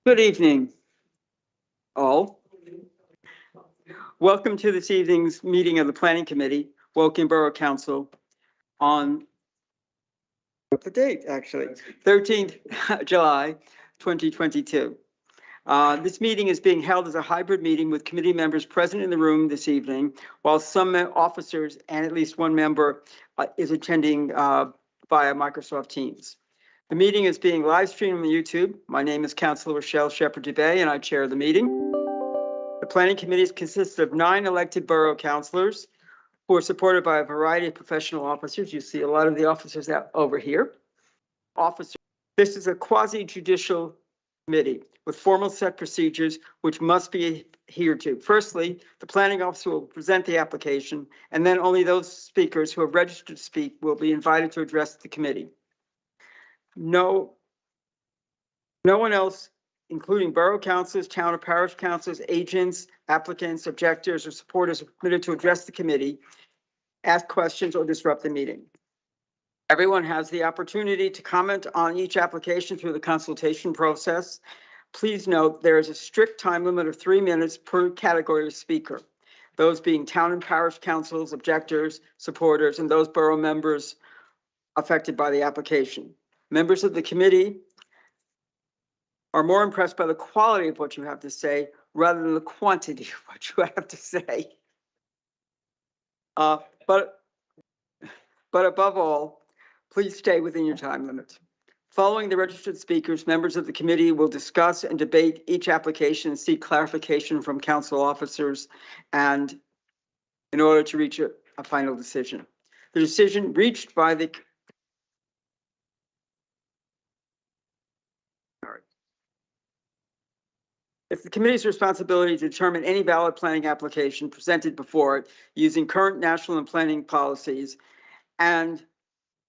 Good evening, all. Welcome to this evening's meeting of the Planning Committee, Woking Borough Council on the date, actually, 13th July, 2022. This meeting is being held as a hybrid meeting with committee members present in the room this evening, while some officers and at least one member is attending via Microsoft Teams. The meeting is being live streamed on YouTube. My name is Councilor Rochelle Shepherd-Dubay, and I chair the meeting. The Planning Committee consists of 9 elected borough councilors who are supported by a variety of professional officers. You see a lot of the officers out over here. This is a quasi-judicial committee with formal set procedures which must be adhered to. Firstly, the planning officer will present the application, and then only those speakers who have registered to speak will be invited to address the committee. No one else, including borough councils, town or parish councils, agents, applicants, objectors, or supporters, are permitted to address the committee, ask questions, or disrupt the meeting. Everyone has the opportunity to comment on each application through the consultation process. Please note there is a strict time limit of 3 minutes per category of speaker, those being town and parish councils, objectors, supporters, and those borough members affected by the application. Members of the committee are more impressed by the quality of what you have to say rather than the quantity of what you have to say. But above all, please stay within your time limit. Following the registered speakers, members of the committee will discuss and debate each application and seek clarification from council officers, and in order to reach a final decision. The decision reached by the It's the committee's responsibility to determine any valid planning application presented before it using current national and planning policies and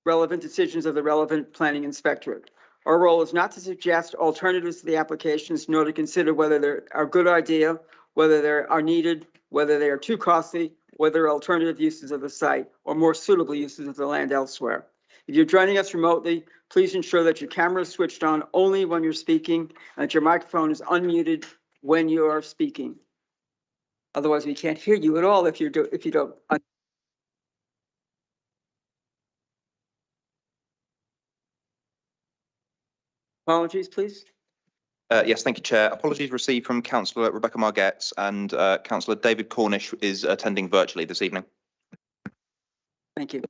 relevant decisions of the relevant planning inspectorate. Our role is not to suggest alternatives to the applications, nor to consider whether they're a good idea, whether they are needed, whether they are too costly, whether alternative uses of the site or more suitable uses of the land elsewhere. If you're joining us remotely, please ensure that your camera is switched on only when you're speaking and that your microphone is unmuted when you are speaking. Otherwise, we can't hear you at all if you don't. Apologies, please. Yes, thank you, Chair. Apologies received from Councillor Rebecca Margetts, and Councillor David Cornish is attending virtually this evening. Thank you.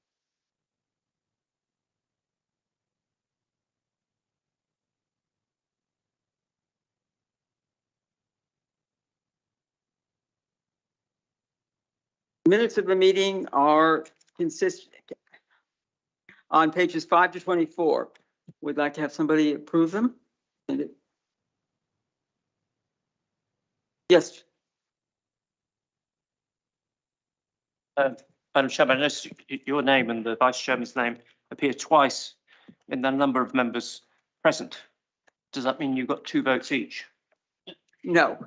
Minutes of the meeting are consistent on pages 5 to 24. Would like to have somebody approve them? Yes. Madam Chairman, I noticed your name and the Vice Chairman's name appear twice in the number of members present. Does that mean you've got 2 votes each? No.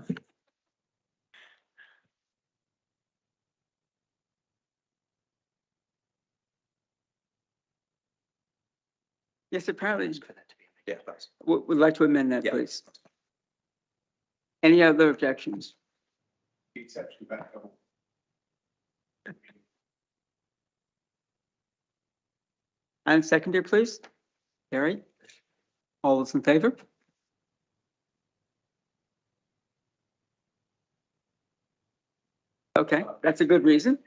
Yes, apparently. Yeah, that's. Would like to amend that, Yeah. please. Any other objections? And seconder, please. Gary. All those in favor? Okay, that's a good reason.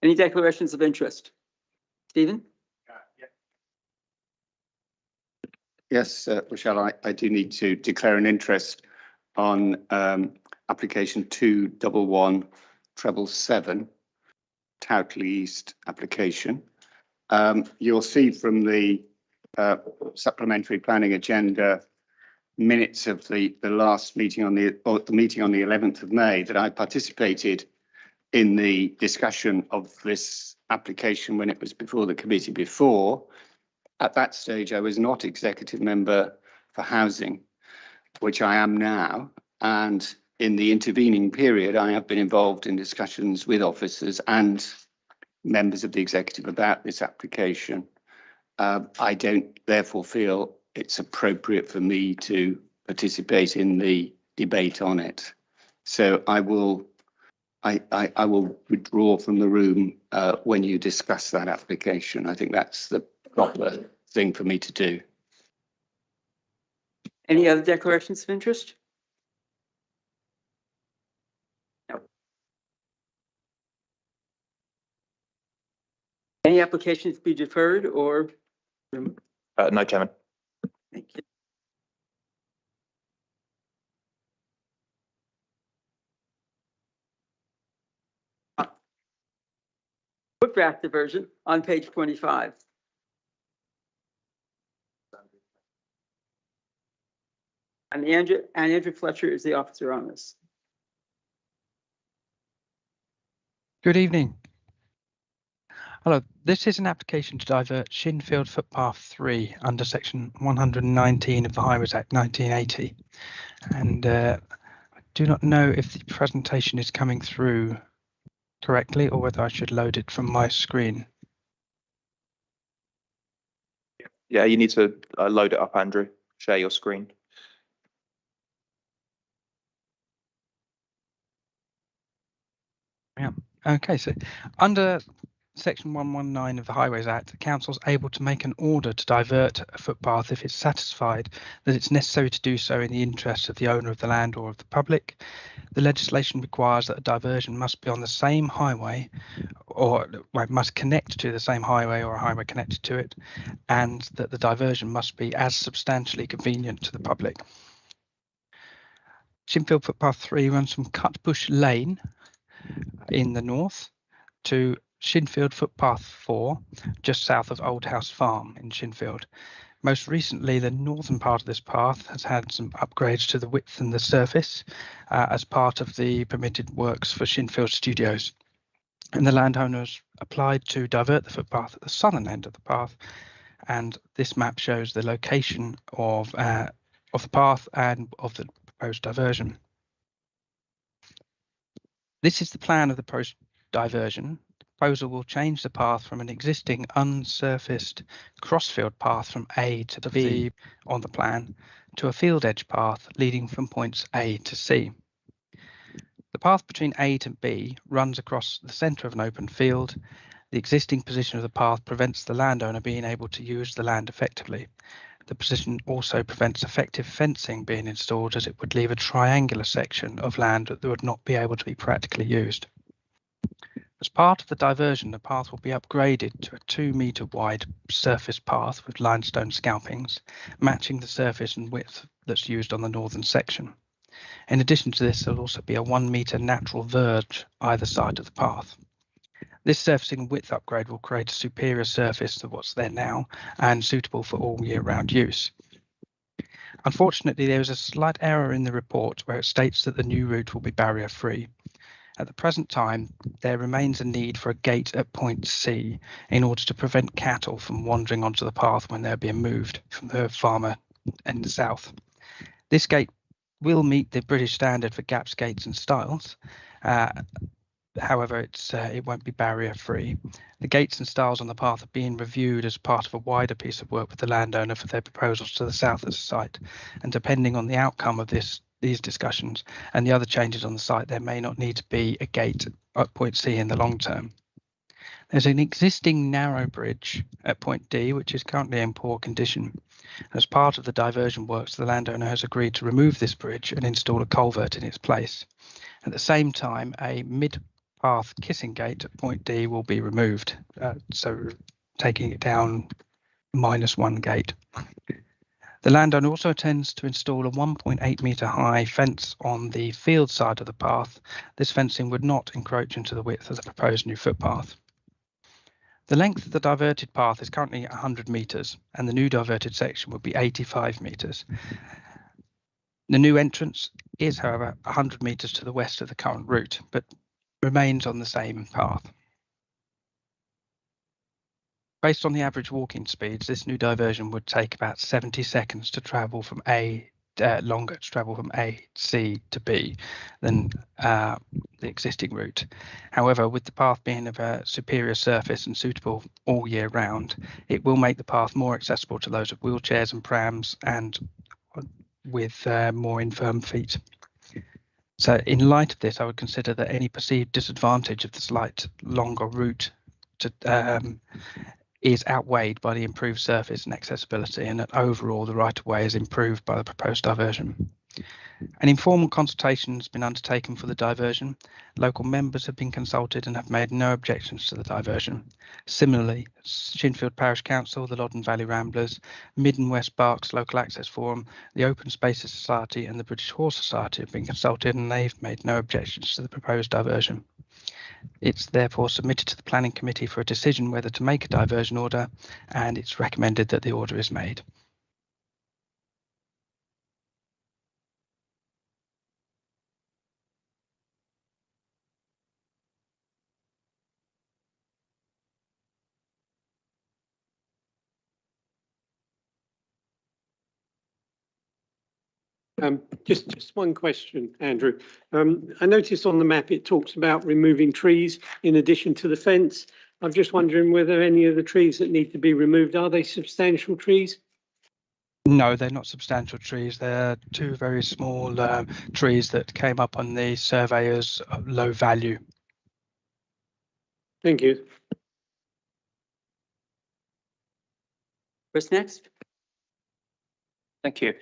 Any declarations of interest? Stephen? Yes, Rochelle, I do need to declare an interest on application 21177, Toutley East application. You'll see from the supplementary planning agenda minutes of the last meeting on the meeting on the 11th of May that I participated in the discussion of this application when it was before the committee before. At that stage, I was not executive member for housing, which I am now. And in the intervening period, I have been involved in discussions with officers and members of the executive about this application. I don't therefore feel it's appropriate for me to participate in the debate on it. So I will withdraw from the room when you discuss that application. I think that's the proper thing for me to do. Any other declarations of interest? No. Any applications to be deferred or? No, Chairman. Thank you. Footpath diversion on page 25. And Andrew Fletcher is the officer on this. Good evening. Hello, this is an application to divert Shinfield Footpath 3 under section 119 of the Highways Act 1980. And I do not know if the presentation is coming through correctly or whether I should load it from my screen. Yeah, you need to load it up, Andrew. Share your screen. Yeah. Okay, so under Section 119 of the Highways Act, the council is able to make an order to divert a footpath if it's satisfied that it's necessary to do so in the interest of the owner of the land or of the public. The legislation requires that a diversion must be on the same highway or must connect to the same highway or a highway connected to it, and that the diversion must be as substantially convenient to the public. Shinfield Footpath 3 runs from Cutbush Lane in the north to Shinfield Footpath 4, just south of Old House Farm in Shinfield. Most recently, the northern part of this path has had some upgrades to the width and the surface as part of the permitted works for Shinfield Studios. And the landowners applied to divert the footpath at the southern end of the path. And this map shows the location of the path and of the proposed diversion. This is the plan of the proposed diversion. The proposal will change the path from an existing unsurfaced crossfield path from A to B on the plan to a field edge path leading from points A to C. The path between A to B runs across the centre of an open field. The existing position of the path prevents the landowner being able to use the land effectively. The position also prevents effective fencing being installed, as it would leave a triangular section of land that would not be able to be practically used. As part of the diversion, the path will be upgraded to a 2-metre wide surface path with limestone scalpings, matching the surface and width that's used on the northern section. In addition to this, there will also be a 1-metre natural verge either side of the path. This surfacing width upgrade will create a superior surface to what's there now and suitable for all year-round use. Unfortunately, there is a slight error in the report where it states that the new route will be barrier-free. At the present time, there remains a need for a gate at point C in order to prevent cattle from wandering onto the path when they're being moved from the farmer in the south. This gate will meet the British standard for gaps, gates and stiles. However, it won't be barrier-free. The gates and stiles on the path are being reviewed as part of a wider piece of work with the landowner for their proposals to the south of the site. And depending on the outcome of these discussions and the other changes on the site, there may not need to be a gate at point C in the long term. There's an existing narrow bridge at point D, which is currently in poor condition. As part of the diversion works, the landowner has agreed to remove this bridge and install a culvert in its place. At the same time, a mid-path kissing gate at point D will be removed, so taking it down -1 gate. The landowner also intends to install a 1.8 metre high fence on the field side of the path. This fencing would not encroach into the width of the proposed new footpath. The length of the diverted path is currently 100 metres and the new diverted section would be 85 metres. The new entrance is, however, 100 metres to the west of the current route, but remains on the same path. Based on the average walking speeds, this new diversion would take about 70 seconds to travel from A longer to travel from A, C to B than the existing route. However, with the path being of a superior surface and suitable all year round, it will make the path more accessible to those with wheelchairs and prams and with more infirm feet. So in light of this, I would consider that any perceived disadvantage of the slight longer route is outweighed by the improved surface and accessibility, and that overall the right-of-way is improved by the proposed diversion. An informal consultation has been undertaken for the diversion. Local members have been consulted and have made no objections to the diversion. Similarly, Shinfield Parish Council, the Loddon Valley Ramblers, Mid and West Berks Local Access Forum, the Open Spaces Society and the British Horse Society have been consulted and they've made no objections to the proposed diversion. It's therefore submitted to the Planning Committee for a decision whether to make a diversion order, and it's recommended that the order is made. Just one question, Andrew. I noticed on the map it talks about removing trees in addition to the fence. I'm just wondering whether any of the trees that need to be removed, are they substantial trees? No, they're not substantial trees. They're two very small trees that came up on the survey as low value. Thank you. What's next? Thank you.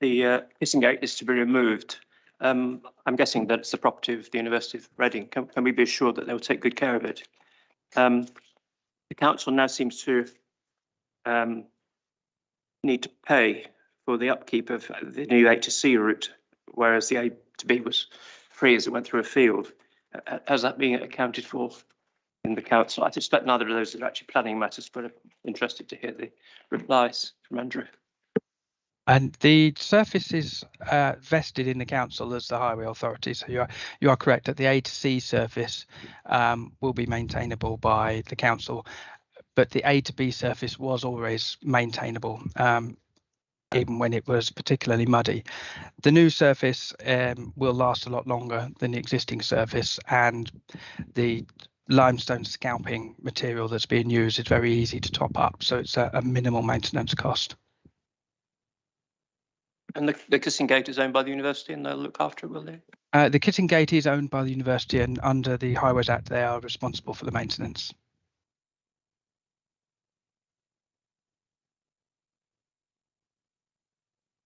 The kissing gate is to be removed. I'm guessing that it's the property of the University of Reading. Can we be assured that they will take good care of it? The council now seems to need to pay for the upkeep of the new A to C route, whereas the A to B was free as it went through a field. Has that been accounted for in the council? I suspect neither of those are actually planning matters, but I'm interested to hear the replies from Andrew. And the surface is vested in the council as the highway authority. So you are correct that the A to C surface will be maintainable by the council, but the A to B surface was always maintainable, even when it was particularly muddy. The new surface will last a lot longer than the existing surface, and the limestone scalping material that's being used is very easy to top up. So it's a minimal maintenance cost. And the kissing gate is owned by the university and they'll look after it, will they? The kissing gate is owned by the university, and under the Highways Act, they are responsible for the maintenance.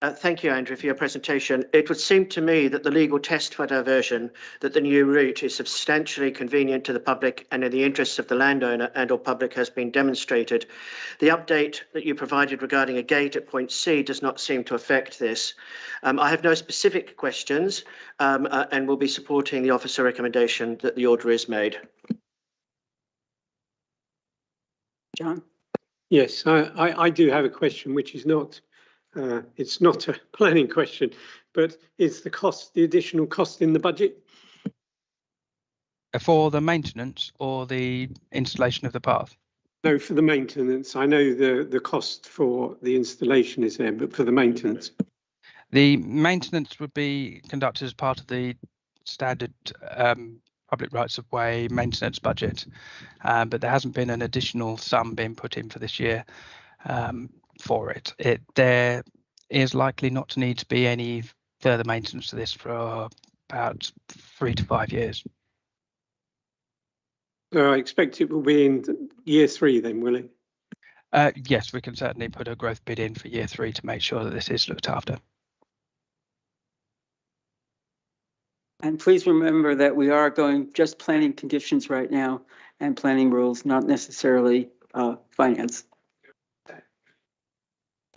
Thank you, Andrew, for your presentation. It would seem to me that the legal test for diversion, that the new route is substantially convenient to the public and in the interests of the landowner and or public has been demonstrated. The update that you provided regarding a gate at point C does not seem to affect this. I have no specific questions and will be supporting the officer recommendation that the order is made. John? Yes, I do have a question, which is not, it's not a planning question, but is the cost, the additional cost in the budget? For the maintenance or the installation of the path? No, for the maintenance. I know the cost for the installation is there, but for the maintenance. The maintenance would be conducted as part of the standard public rights of way maintenance budget, but there hasn't been an additional sum being put in for this year for it. There is likely not to need to be any further maintenance to this for about 3 to 5 years. So I expect it will be in year 3 then, will it? Yes, we can certainly put a growth bid in for year 3 to make sure that this is looked after. And please remember that we are going just planning conditions right now and planning rules, not necessarily finance.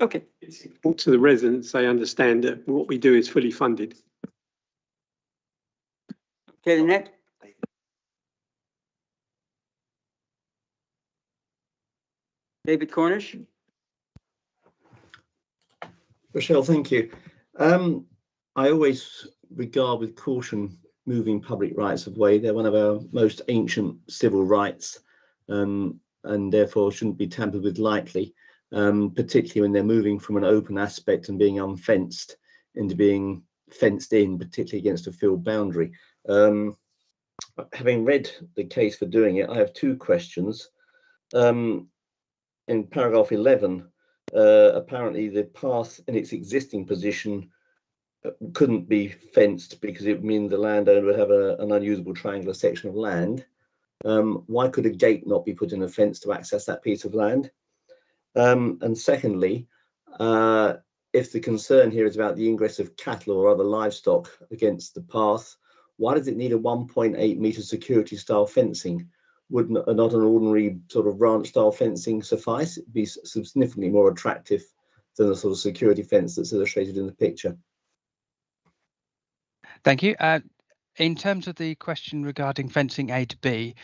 Okay. It's important to the residents, they understand that what we do is fully funded. Okay, the next. David Cornish. Rochelle, thank you. I always regard with caution moving public rights of way. They're one of our most ancient civil rights and therefore shouldn't be tampered with lightly. particularly when they're moving from an open aspect and being unfenced into being fenced in, particularly against a field boundary. Having read the case for doing it, I have two questions. In paragraph 11, apparently the path in its existing position couldn't be fenced because it would mean the landowner would have an unusable triangular section of land. Why could a gate not be put in a fence to access that piece of land? And secondly, if the concern here is about the ingress of cattle or other livestock against the path, why does it need a 1.8 metre security style fencing? Would not an ordinary sort of ranch style fencing suffice? It'd be significantly more attractive than the sort of security fence that's illustrated in the picture. Thank you. In terms of the question regarding fencing A to B,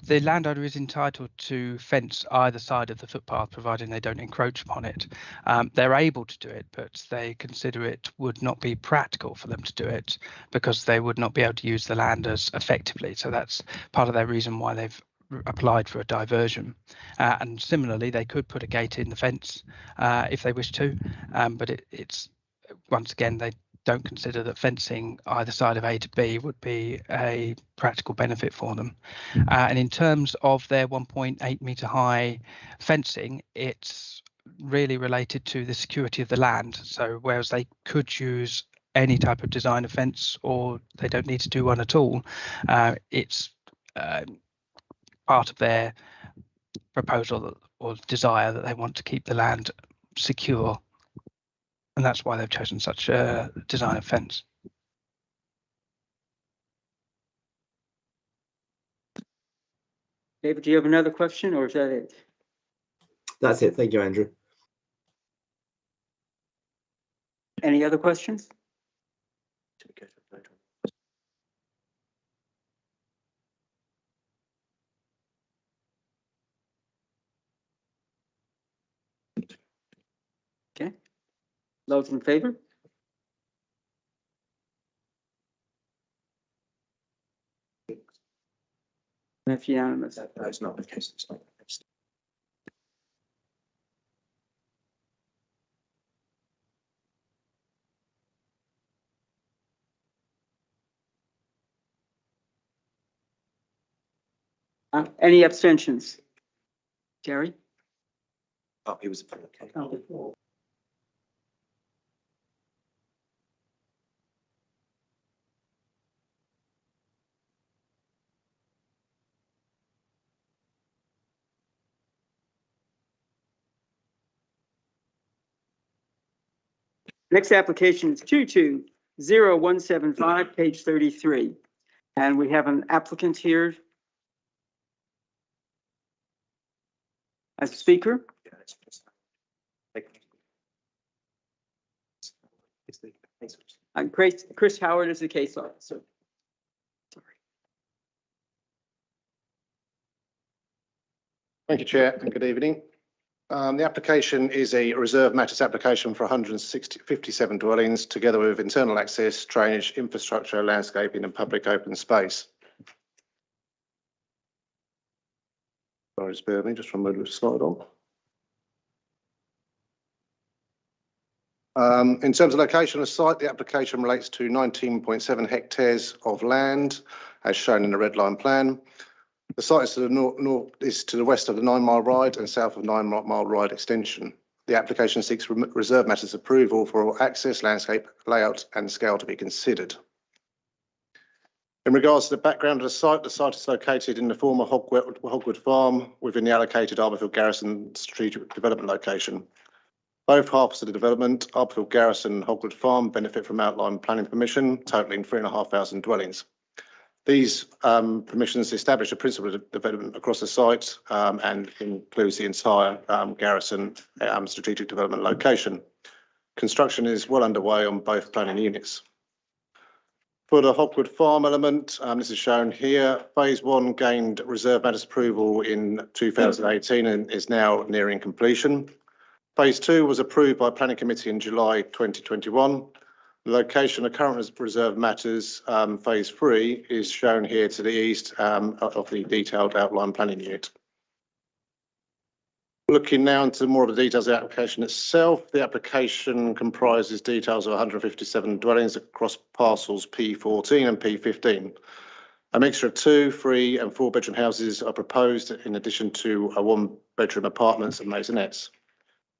the landowner is entitled to fence either side of the footpath, providing they don't encroach upon it. They're able to do it, but they consider it would not be practical for them to do it because they would not be able to use the land as effectively. So that's part of their reason why they've applied for a diversion. And similarly, they could put a gate in the fence if they wish to, but it's once again, they don't consider that fencing either side of A to B would be a practical benefit for them. And in terms of their 1.8 metre high fencing, it's really related to the security of the land. So whereas they could use any type of design of fence or they don't need to do one at all, it's part of their proposal or desire that they want to keep the land secure. And that's why they've chosen such a design of fence. David, do you have another question or is that it? That's it. Thank you, Andrew. Any other questions? Okay. Those in favor? That's unanimous. That's not the case. It's not the case. Any abstentions? Jerry? Oh, he was. Okay. Oh. Next application is 220175, page 33. And we have an applicant here as a speaker. Chris Howard is the case officer. Sorry. Thank you, Chair, and good evening. The application is a reserve matters application for 157 dwellings, together with internal access, drainage, infrastructure, landscaping and public open space. Sorry, just bear with me, just from the slide on. In terms of location of site, the application relates to 19.7 hectares of land, as shown in the red line plan. The site is to the north is to the west of the 9 Mile Ride and south of 9 Mile Ride extension. The application seeks reserve matters approval for all access, landscape, layout and scale to be considered. In regards to the background of the site is located in the former Hogwood Farm within the allocated Arborfield Garrison strategic development location. Both halves of the development, Arborfield Garrison and Hogwood Farm, benefit from outline planning permission, totalling 3,500 dwellings. These permissions establish a principle of development across the site and includes the entire Garrison strategic development location. Construction is well underway on both planning units. For the Hogwood Farm element, this is shown here. Phase 1 gained reserve matters approval in 2018 and is now nearing completion. Phase 2 was approved by Planning Committee in July 2021. The location of current reserve matters, phase 3, is shown here to the east of the detailed outline planning unit. Looking now into more of the details of the application itself, the application comprises details of 157 dwellings across parcels P14 and P15. A mixture of 2, 3 and 4 bedroom houses are proposed in addition to a 1-bedroom apartments and maisonettes.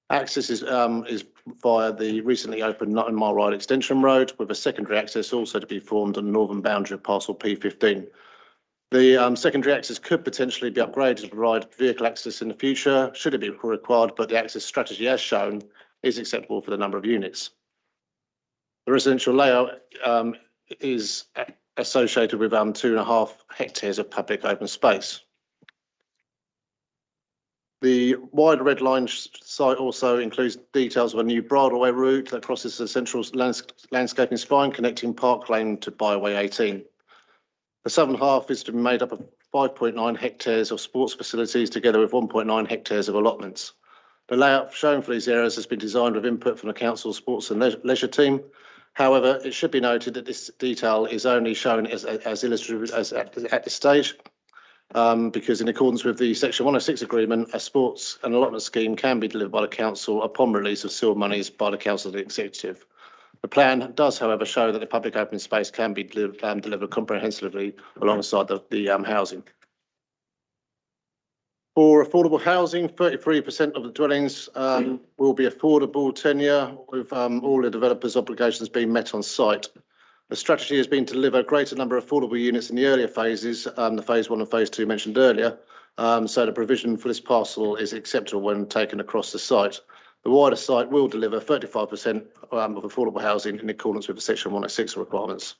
Access is via the recently opened 9 Mile Ride Extension Road, with a secondary access also to be formed on the northern boundary of parcel P15. The secondary access could potentially be upgraded to provide vehicle access in the future, should it be required, but the access strategy as shown is acceptable for the number of units. The residential layout is associated with 2.5 hectares of public open space. The wide red line site also includes details of a new bridleway route that crosses the central landscaping spine connecting Park Lane to Byway 18. The southern half is to be made up of 5.9 hectares of sports facilities together with 1.9 hectares of allotments. The layout shown for these areas has been designed with input from the Council Sports and Leisure team. However, it should be noted that this detail is only shown as illustrative at this stage, because in accordance with the Section 106 agreement, a sports and allotment scheme can be delivered by the Council upon release of sewer monies by the Council of the Executive. The plan does, however, show that the public open space can be delivered comprehensively alongside the housing. For affordable housing, 33% of the dwellings will be affordable tenure, with all the developers' obligations being met on site. The strategy has been to deliver a greater number of affordable units in the earlier phases, the phase 1 and phase 2 mentioned earlier, so the provision for this parcel is acceptable when taken across the site. The wider site will deliver 35% of affordable housing in accordance with the Section 106 requirements.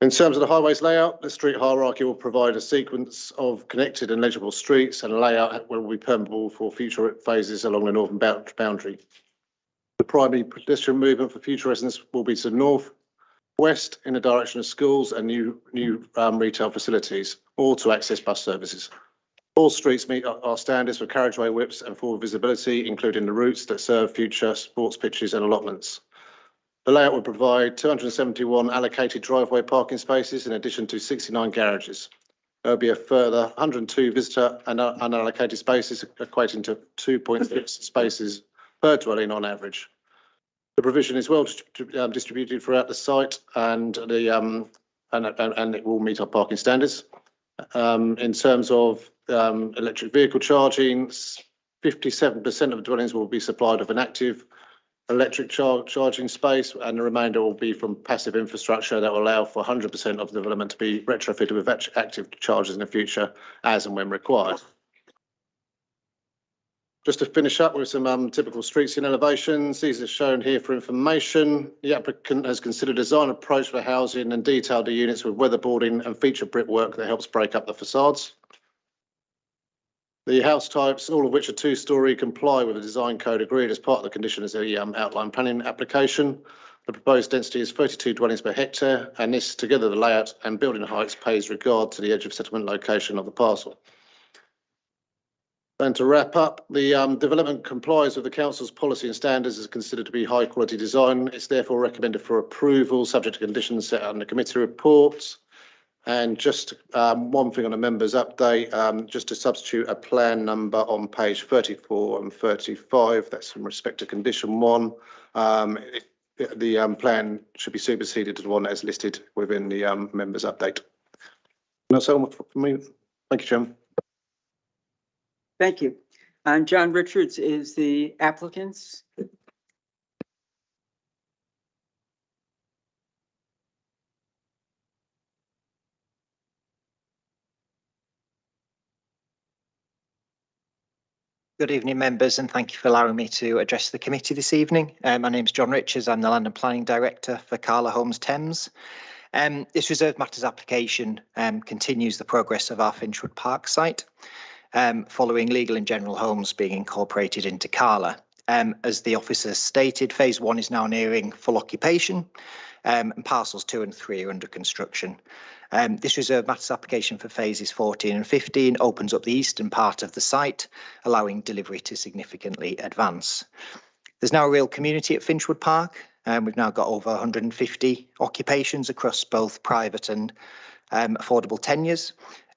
In terms of the highways layout, the street hierarchy will provide a sequence of connected and legible streets, and a layout will be permeable for future phases along the northern boundary. The primary pedestrian movement for future residents will be to the north, west in the direction of schools and new retail facilities, or to access bus services. All streets meet our standards for carriageway widths and forward visibility, including the routes that serve future sports pitches and allotments. The layout will provide 271 allocated driveway parking spaces in addition to 69 garages. There will be a further 102 visitor and unallocated spaces, equating to 2.6 spaces per dwelling on average. The provision is well distributed throughout the site, and it will meet our parking standards. In terms of electric vehicle charging, 57% of dwellings will be supplied with an active electric charging space, and the remainder will be from passive infrastructure that will allow for 100% of the development to be retrofitted with active chargers in the future, as and when required. Just to finish up with some typical street scene elevations, these are shown here for information. The applicant has considered a design approach for housing and detailed the units with weatherboarding and featured brickwork that helps break up the facades. The house types, all of which are 2-storey, comply with the design code agreed as part of the conditions of the outline planning application. The proposed density is 32 dwellings per hectare, and this, together with the layout and building heights, pays regard to the edge of settlement location of the parcel. And to wrap up, the development complies with the Council's policy and standards as considered to be high quality design. It's therefore recommended for approval, subject to conditions set out in the committee reports. And just one thing on a members update, just to substitute a plan number on page 34 and 35, that's in respect to condition 1. The plan should be superseded to the one that is listed within the members update. And that's all from me. Thank you, Chairman. Thank you. And John Richards is the applicant. Good evening, members, and thank you for allowing me to address the committee this evening. My name is John Richards. I'm the Land and Planning Director for Carla Homes Thames. This reserved matters application continues the progress of our Finchwood Park site, following Legal and General Homes being incorporated into Carla. As the officer stated, phase 1 is now nearing full occupation, and parcels 2 and 3 are under construction. This reserved matters application for phases 14 and 15 opens up the eastern part of the site, allowing delivery to significantly advance. There's now a real community at Finchwood Park, and we've now got over 150 occupations across both private and affordable tenures.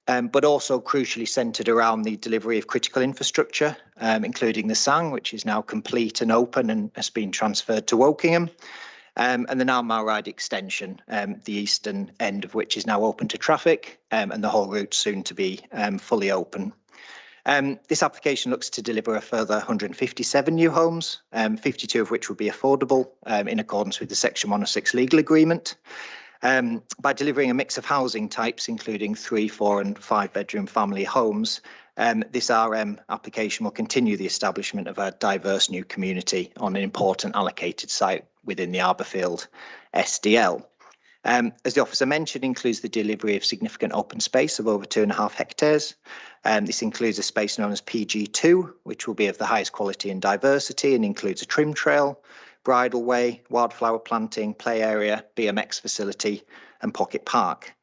but also crucially centred around the delivery of critical infrastructure, including the SANG, which is now complete and open and has been transferred to Wokingham, and the Nine-Mile Ride extension, the eastern end of which is now open to traffic, and the whole route soon to be fully open. This application looks to deliver a further 157 new homes, 52 of which will be affordable in accordance with the Section 106 legal agreement. By delivering a mix of housing types, including 3, 4 and 5 bedroom family homes, this RM application will continue the establishment of a diverse new community on an important allocated site within the Arborfield SDL. As the officer mentioned, includes the delivery of significant open space of over 2.5 hectares. This includes a space known as PG2, which will be of the highest quality and diversity and includes a trim trail, bridleway, wildflower planting, play area, BMX facility and pocket park.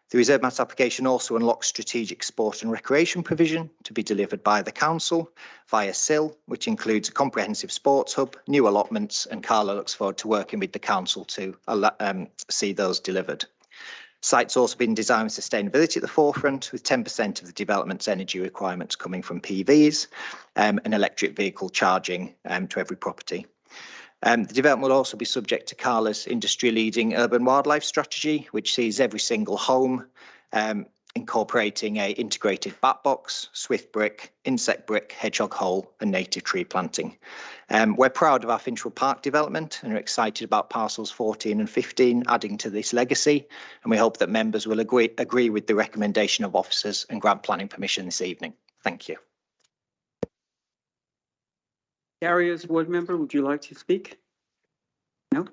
The reserve matter application also unlocks strategic sport and recreation provision to be delivered by the council via SIL, which includes a comprehensive sports hub, new allotments, and Carla looks forward to working with the council to see those delivered. Site's also been designed with sustainability at the forefront, with 10% of the development's energy requirements coming from PVs and electric vehicle charging to every property. The development will also be subject to Carla's industry-leading urban wildlife strategy, which sees every single home incorporating a integrated bat box, swift brick, insect brick, hedgehog hole and native tree planting. We're proud of our Finchwell Park development and are excited about parcels 14 and 15 adding to this legacy, and we hope that members will agree with the recommendation of officers and grant planning permission this evening. Thank you. Gary, as ward member, would you like to speak? No?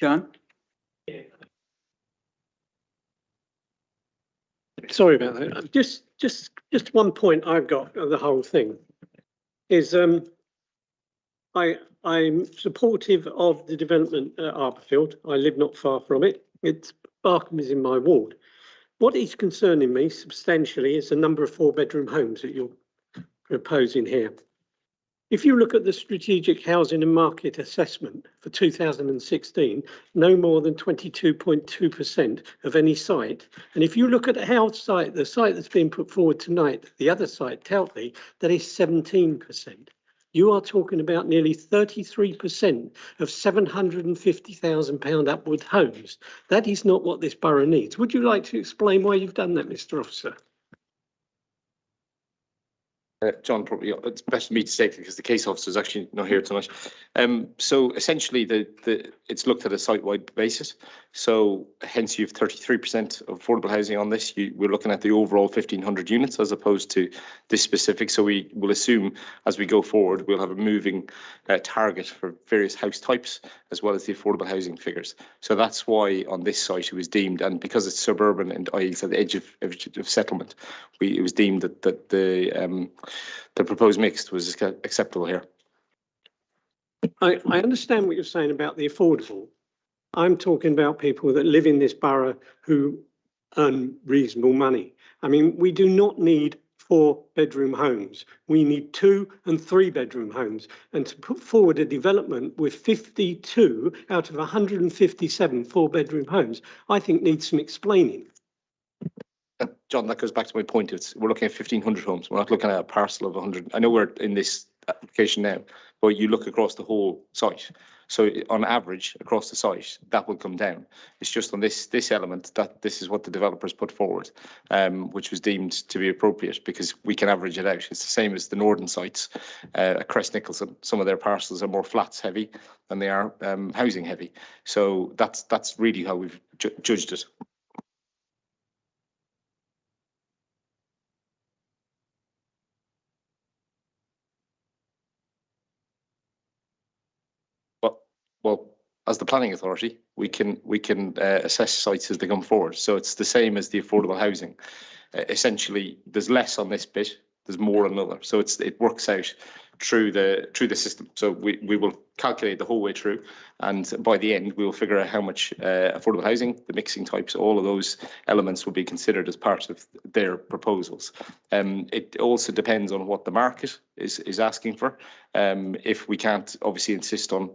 John? Sorry about that. Just one point I've got of the whole thing is I'm supportive of the development at Arborfield. I live not far from it. Barkham is in my ward. What is concerning me substantially is the number of 4-bedroom homes that you're proposing here. If you look at the strategic housing and market assessment for 2016, no more than 22.2% of any site. And if you look at the site that's being put forward tonight, the other site, Teltley, that is 17%. You are talking about nearly 33% of £750,000 upward homes. That is not what this borough needs. Would you like to explain why you've done that, Mr. Officer? John, probably it's best for me to say it because the case officer is actually not here tonight. So essentially, it's looked at a site-wide basis. So hence, you have 33% of affordable housing on this. We're looking at the overall 1,500 units as opposed to this specific. So we will assume as we go forward, we'll have a moving target for various house types as well as the affordable housing figures. So that's why on this site it was deemed, and because it's suburban and it's at the edge of settlement, it was deemed that the proposed mix was acceptable here. I understand what you're saying about the affordable. I'm talking about people that live in this borough who earn reasonable money. I mean, we do not need 4-bedroom homes. We need 2 and 3-bedroom homes. And to put forward a development with 52 out of 157 4-bedroom homes, I think needs some explaining. John, that goes back to my point. We're looking at 1,500 homes. We're not looking at a parcel of 100. I know we're in this application now, but you look across the whole site. So on average, across the site, that will come down. It's just on this element that this is what the developers put forward, which was deemed to be appropriate because we can average it out. It's the same as the northern sites. At Crest Nicholson, some of their parcels are more flats heavy than they are housing heavy. So that's really how we've judged it. Well, as the planning authority, we can assess sites as they come forward. So it's the same as the affordable housing. Essentially, there's less on this bit, there's more on another. So it works out through the system. So we will calculate the whole way through, and by the end, we will figure out how much affordable housing, the mixing types, all of those elements will be considered as part of their proposals. It also depends on what the market is asking for. If we can't obviously insist on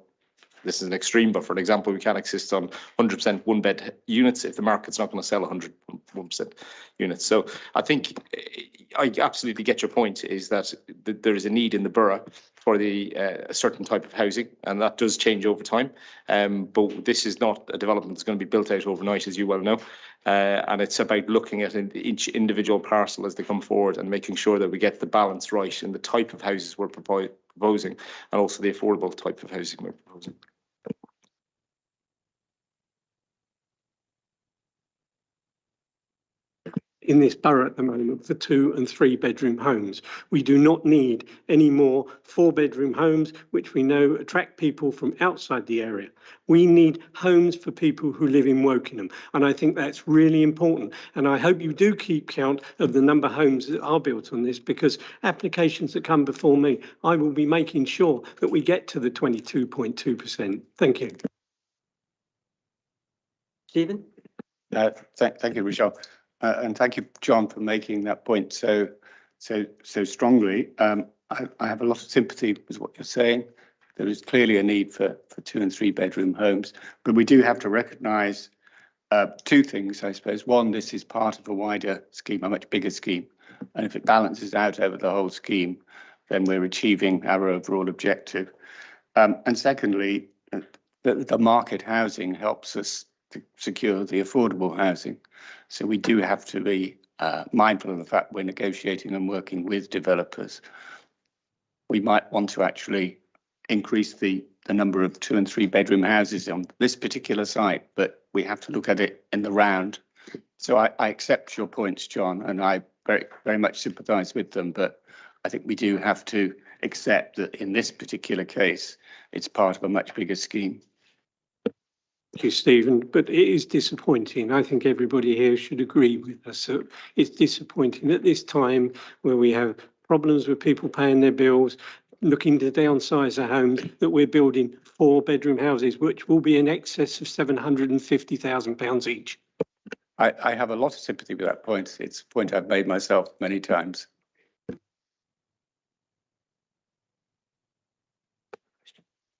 this is an extreme, but for an example, we can't insist on 100% one bed units if the market's not going to sell 101% units. So I think I absolutely get your point, is that there is a need in the borough for a certain type of housing, and that does change over time. But this is not a development that's going to be built out overnight, as you well know. And it's about looking at each individual parcel as they come forward and making sure that we get the balance right in the type of houses we're proposing, and also the affordable type of housing we're proposing. In this borough at the moment for 2 and 3 bedroom homes. We do not need any more 4-bedroom homes, which we know attract people from outside the area. We need homes for people who live in Wokingham, and I think that's really important. And I hope you do keep count of the number of homes that are built on this, because applications that come before me, I will be making sure that we get to the 22.2%. Thank you. Stephen? Thank you, Rochelle. And thank you, John, for making that point so strongly. I have a lot of sympathy with what you're saying. There is clearly a need for 2 and 3 bedroom homes, but we do have to recognise 2 things, I suppose. One, this is part of a wider scheme, a much bigger scheme, and if it balances out over the whole scheme, then we're achieving our overall objective. And secondly, the market housing helps us to secure the affordable housing. So we do have to be mindful of the fact we're negotiating and working with developers. We might want to actually increase the number of 2 and 3 bedroom houses on this particular site, but we have to look at it in the round. So I accept your points, John, and I very much sympathise with them, but I think we do have to accept that in this particular case, it's part of a much bigger scheme. Thank you, Stephen, but it is disappointing. I think everybody here should agree with us. So it's disappointing at this time where we have problems with people paying their bills, looking to downsize a home, that we're building 4-bedroom houses, which will be in excess of £750,000 each. I have a lot of sympathy with that point. It's a point I've made myself many times. Do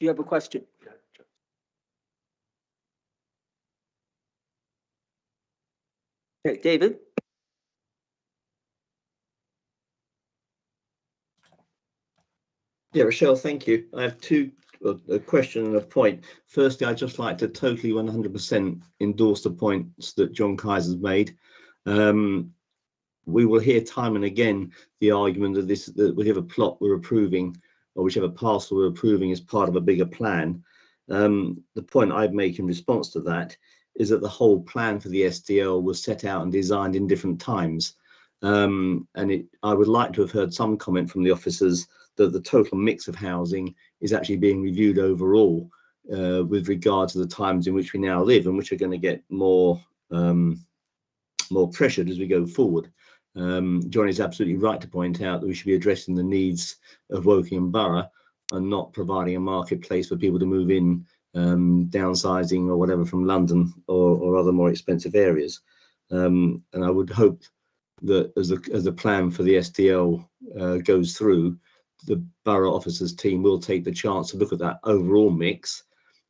you have a question? Okay, David? Yeah, Rochelle, thank you. I have a question and a point. Firstly, I'd just like to totally 100% endorse the points that John Kaiser's made. We will hear time and again the argument that whichever plot we're approving or whichever parcel we're approving is part of a bigger plan. The point I'd make in response to that is that the whole plan for the SDL was set out and designed in different times. I would like to have heard some comment from the officers that the total mix of housing is actually being reviewed overall with regard to the times in which we now live, and which are going to get more pressured as we go forward. John is absolutely right to point out that we should be addressing the needs of Wokingham Borough and not providing a marketplace for people to move in, downsizing or whatever from London or other more expensive areas. And I would hope that as the plan for the SDL goes through, the borough officers team will take the chance to look at that overall mix,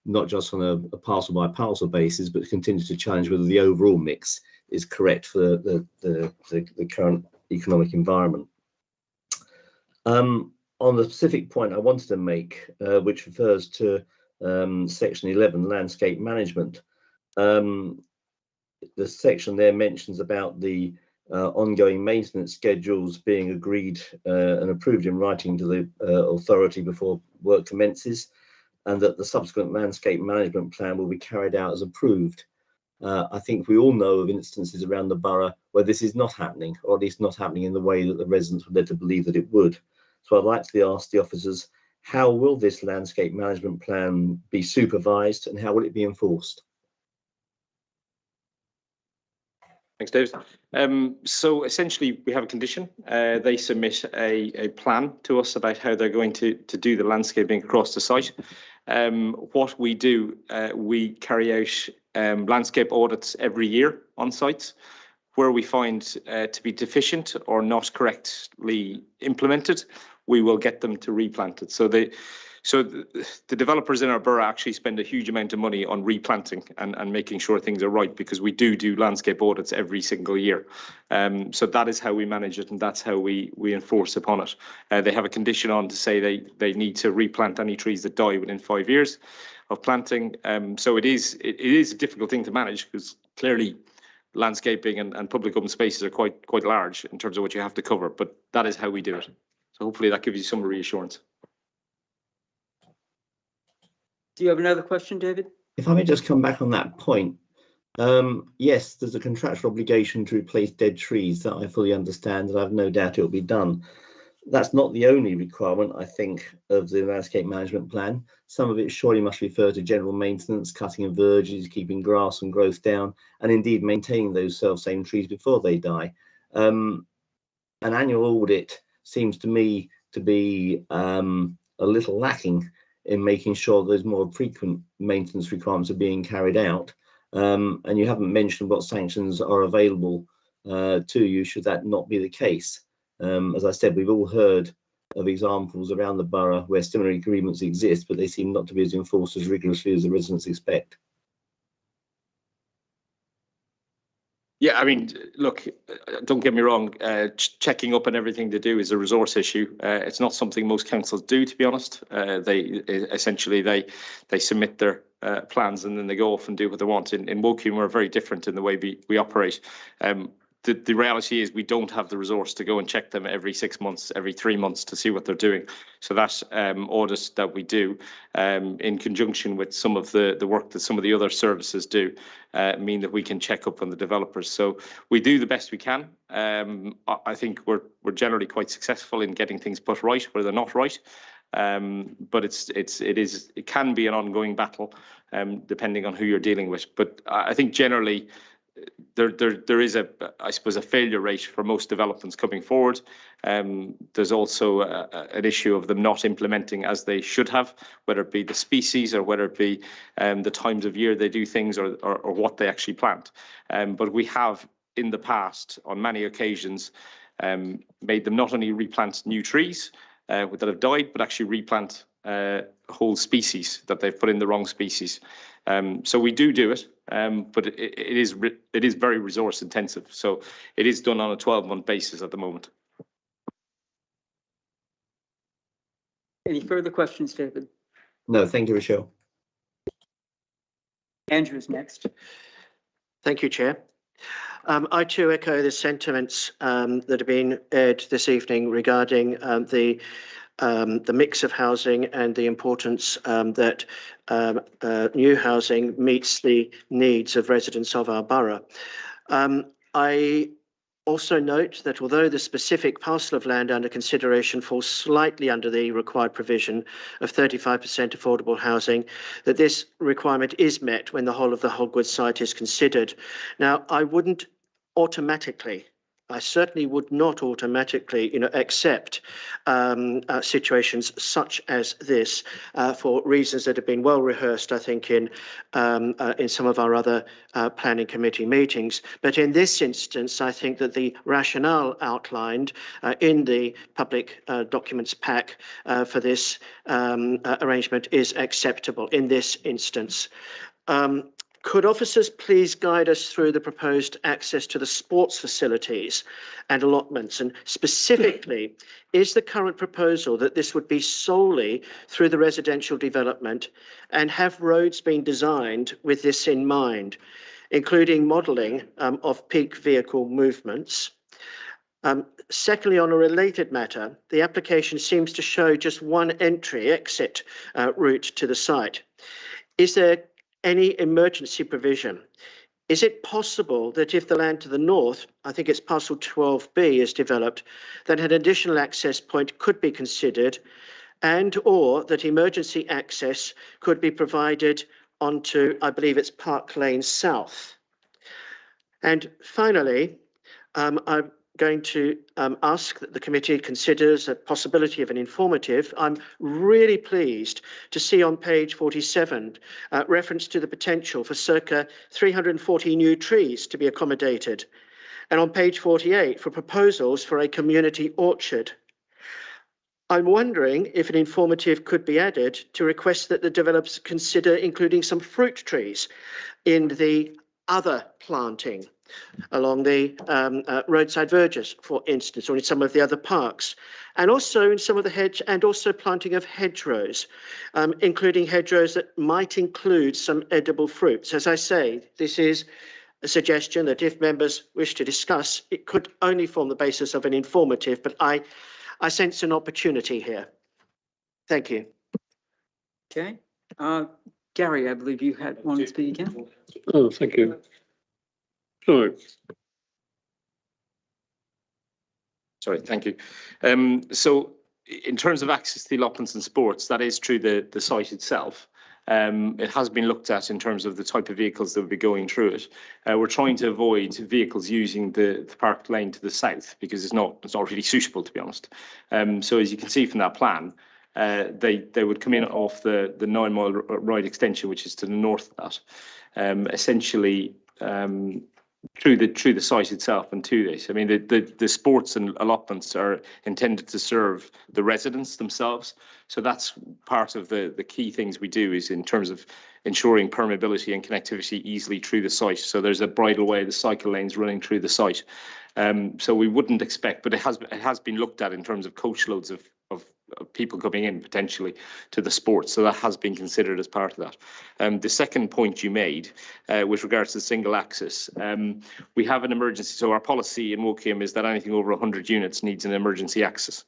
not just on a parcel by parcel basis, but continue to challenge whether the overall mix is correct for the current economic environment. On the specific point I wanted to make, which refers to section 11, landscape management. The section there mentions about the ongoing maintenance schedules being agreed and approved in writing to the authority before work commences, and that the subsequent landscape management plan will be carried out as approved. I think we all know of instances around the borough where this is not happening, or at least not happening in the way that the residents were led to believe that it would. So I'd like to ask the officers, how will this landscape management plan be supervised and how will it be enforced? Thanks, Dave. So essentially, we have a condition. They submit a plan to us about how they're going to do the landscaping across the site. What we do, we carry out landscape audits every year on sites. Where we find to be deficient or not correctly implemented, we will get them to replant it. So the developers in our borough actually spend a huge amount of money on replanting and making sure things are right, because we do landscape audits every single year. So that is how we manage it, and that's how we enforce upon it. They have a condition on to say they need to replant any trees that die within 5 years of planting. So it is a difficult thing to manage, because clearly landscaping and public open spaces are quite large in terms of what you have to cover, but that is how we do it. So hopefully that gives you some reassurance. Do you have another question, David? If I may just come back on that point. Yes, there's a contractual obligation to replace dead trees that I fully understand, and I have no doubt it will be done. That's not the only requirement, I think, of the landscape management plan. Some of it surely must refer to general maintenance, cutting of verges, keeping grass and growth down, and indeed maintaining those self-same trees before they die. An annual audit seems to me to be a little lacking in making sure those more frequent maintenance requirements are being carried out. And you haven't mentioned what sanctions are available to you should that not be the case. As I said, we've all heard of examples around the borough where similar agreements exist, but they seem not to be as enforced as rigorously as the residents expect. Yeah, I mean, look, don't get me wrong, checking up on everything to do is a resource issue. It's not something most councils do, to be honest. They submit their plans and then they go off and do what they want. In Woking, we're very different in the way we operate. The reality is we don't have the resource to go and check them every 6 months, every 3 months to see what they're doing. So that audit that we do in conjunction with some of the work that some of the other services do mean that we can check up on the developers. So we do the best we can. I think we're generally quite successful in getting things put right where they're not right. But it can be an ongoing battle depending on who you're dealing with. But I think generally there is I suppose a failure rate for most developments coming forward. There's also an issue of them not implementing as they should have, whether it be the species or whether it be the times of year they do things or what they actually plant. But we have in the past on many occasions made them not only replant new trees that have died, but actually replant whole species that they've put in the wrong species. So we do it, but it is very resource intensive. So it is done on a 12-month basis at the moment. Any further questions, David? No, thank you, Rochelle. Andrew's next. Thank you, Chair. I too echo the sentiments that have been aired this evening regarding the mix of housing and the importance that new housing meets the needs of residents of our borough. I also note that although the specific parcel of land under consideration falls slightly under the required provision of 35% affordable housing, that this requirement is met when the whole of the Hogwood site is considered. Now, I certainly would not automatically, accept situations such as this for reasons that have been well rehearsed, I think, in some of our other planning committee meetings. But in this instance, I think that the rationale outlined in the public documents pack for this arrangement is acceptable in this instance. Could officers please guide us through the proposed access to the sports facilities and allotments? And specifically, is the current proposal that this would be solely through the residential development, and have roads been designed with this in mind, including modelling of peak vehicle movements? Secondly, on a related matter, the application seems to show just one exit route to the site. Is there any emergency provision? Is it possible that if the land to the north, I think it's parcel 12B, is developed, that an additional access point could be considered, and or that emergency access could be provided onto, I believe it's Park Lane South? And finally, I'm going to ask that the committee considers a possibility of an informative. I'm really pleased to see on page 47 reference to the potential for circa 340 new trees to be accommodated. And on page 48, for proposals for a community orchard. I'm wondering if an informative could be added to request that the developers consider including some fruit trees in the other planting along the roadside verges, for instance, or in some of the other parks, and also in some of the hedge and also planting of hedgerows, including hedgerows that might include some edible fruits. As I say, this is a suggestion that if members wish to discuss, it could only form the basis of an informative, but I sense an opportunity here. Thank you. Okay. Gary, I believe you had one to speak again. Oh, thank you. Sorry, thank you. So in terms of access to the allotments and sports, that is through the site itself. It has been looked at in terms of the type of vehicles that will be going through it. We're trying to avoid vehicles using the park lane to the south because it's not really suitable, to be honest. So as you can see from that plan, they would come in off the 9 Mile Ride extension, which is to the north of that, essentially through the site itself and to this. I mean, the sports and allotments are intended to serve the residents themselves. So that's part of the key things we do is in terms of ensuring permeability and connectivity easily through the site. So there's a bridleway, the cycle lanes running through the site. So we wouldn't expect, but it has been looked at in terms of coach loads of people coming in potentially to the sports. So that has been considered as part of that. The second point you made with regards to single access, we have an emergency. So our policy in Woking is that anything over 100 units needs an emergency access.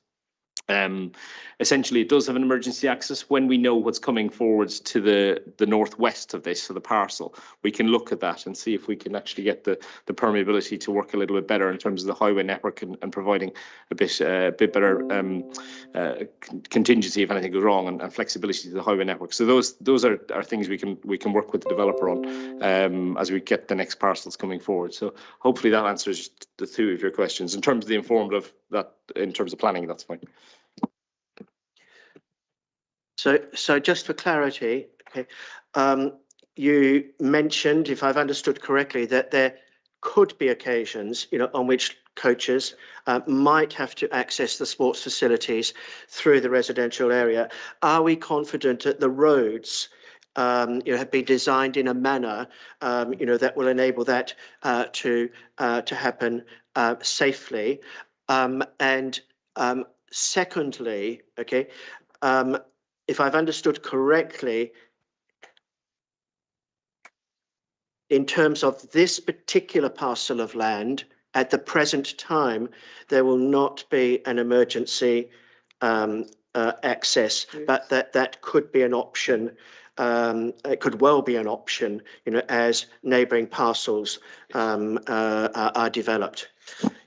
Essentially, it does have an emergency access. When we know what's coming forwards to the northwest of this, so the parcel, we can look at that and see if we can actually get the permeability to work a little bit better in terms of the highway network and providing a bit better contingency if anything goes wrong and flexibility to the highway network. So those are things we can work with the developer on as we get the next parcels coming forward. So hopefully that answers the two of your questions. In terms of the informative, that in terms of planning, that's fine. So just for clarity, okay, you mentioned, if I've understood correctly, that there could be occasions, on which coaches might have to access the sports facilities through the residential area. Are we confident that the roads have been designed in a manner that will enable that to happen safely? And secondly, okay, if I've understood correctly, in terms of this particular parcel of land, at the present time, there will not be an emergency access, but that could be an option. It could well be an option, as neighbouring parcels are developed.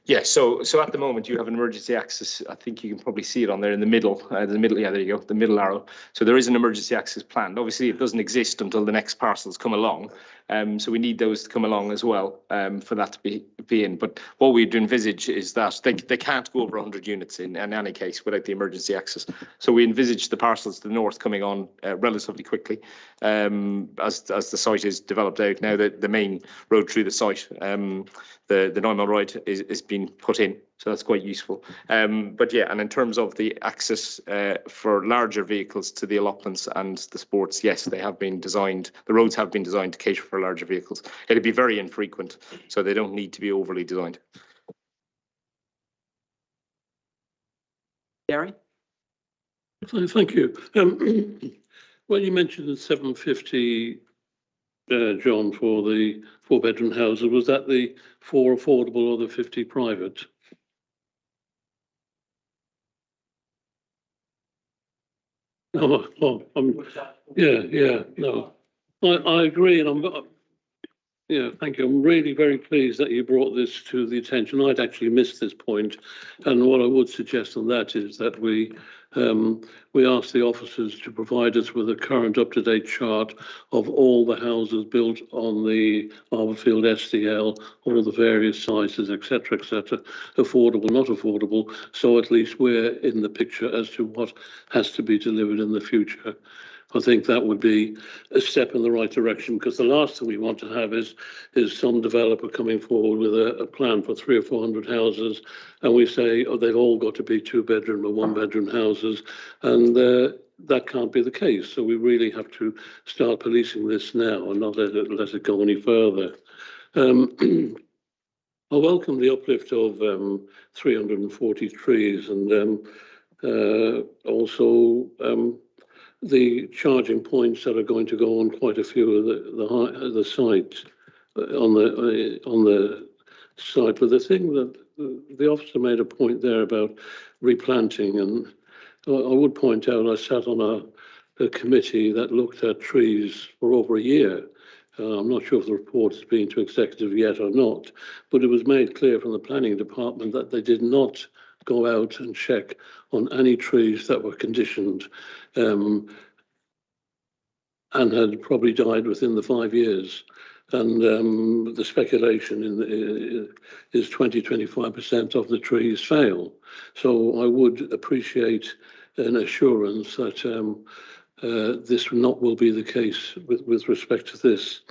Yeah, so at the moment you have an emergency access. I think you can probably see it on there in the middle. Yeah, there you go, the middle arrow. So there is an emergency access planned. Obviously, it doesn't exist until the next parcels come along. So we need those to come along as well for that to be in. But what we'd envisage is that they can't go over 100 units in any case without the emergency access. So we envisage the parcels to the north coming on relatively quickly as the site is developed out. Now the main road through the site, the 9 Mile Ride is being put in, so that's quite useful. But yeah, and in terms of the access for larger vehicles to the allotments and the sports, yes, they have been designed. The roads have been designed to cater for larger vehicles. It'd be very infrequent, so they don't need to be overly designed. Gary? Thank you. Well, you mentioned the 750, John, for the 4-bedroom houses. Was that the 4 affordable or the 50 private? No, no. I agree, and thank you. I'm really very pleased that you brought this to the attention. I'd actually missed this point, and what I would suggest on that is that we ask the officers to provide us with a current up-to-date chart of all the houses built on the Arborfield SDL, all the various sizes, etc., affordable, not affordable, so at least we're in the picture as to what has to be delivered in the future. I think that would be a step in the right direction, because the last thing we want to have is some developer coming forward with a plan for 300 or 400 houses, and we say, oh, they've all got to be 2-bedroom or 1-bedroom houses, and that can't be the case. So we really have to start policing this now and not let it go any further. I welcome the uplift of 340 trees, and also the charging points that are going to go on quite a few of the sites on the site. But the thing that the officer made a point there about replanting, and I would point out, I sat on a committee that looked at trees for over a year. I'm not sure if the report has been to executive yet or not, but it was made clear from the planning department that they did not go out and check on any trees that were conditioned and had probably died within the 5 years. And the speculation is 20-25% of the trees fail. So I would appreciate an assurance that this will be the case with respect to this.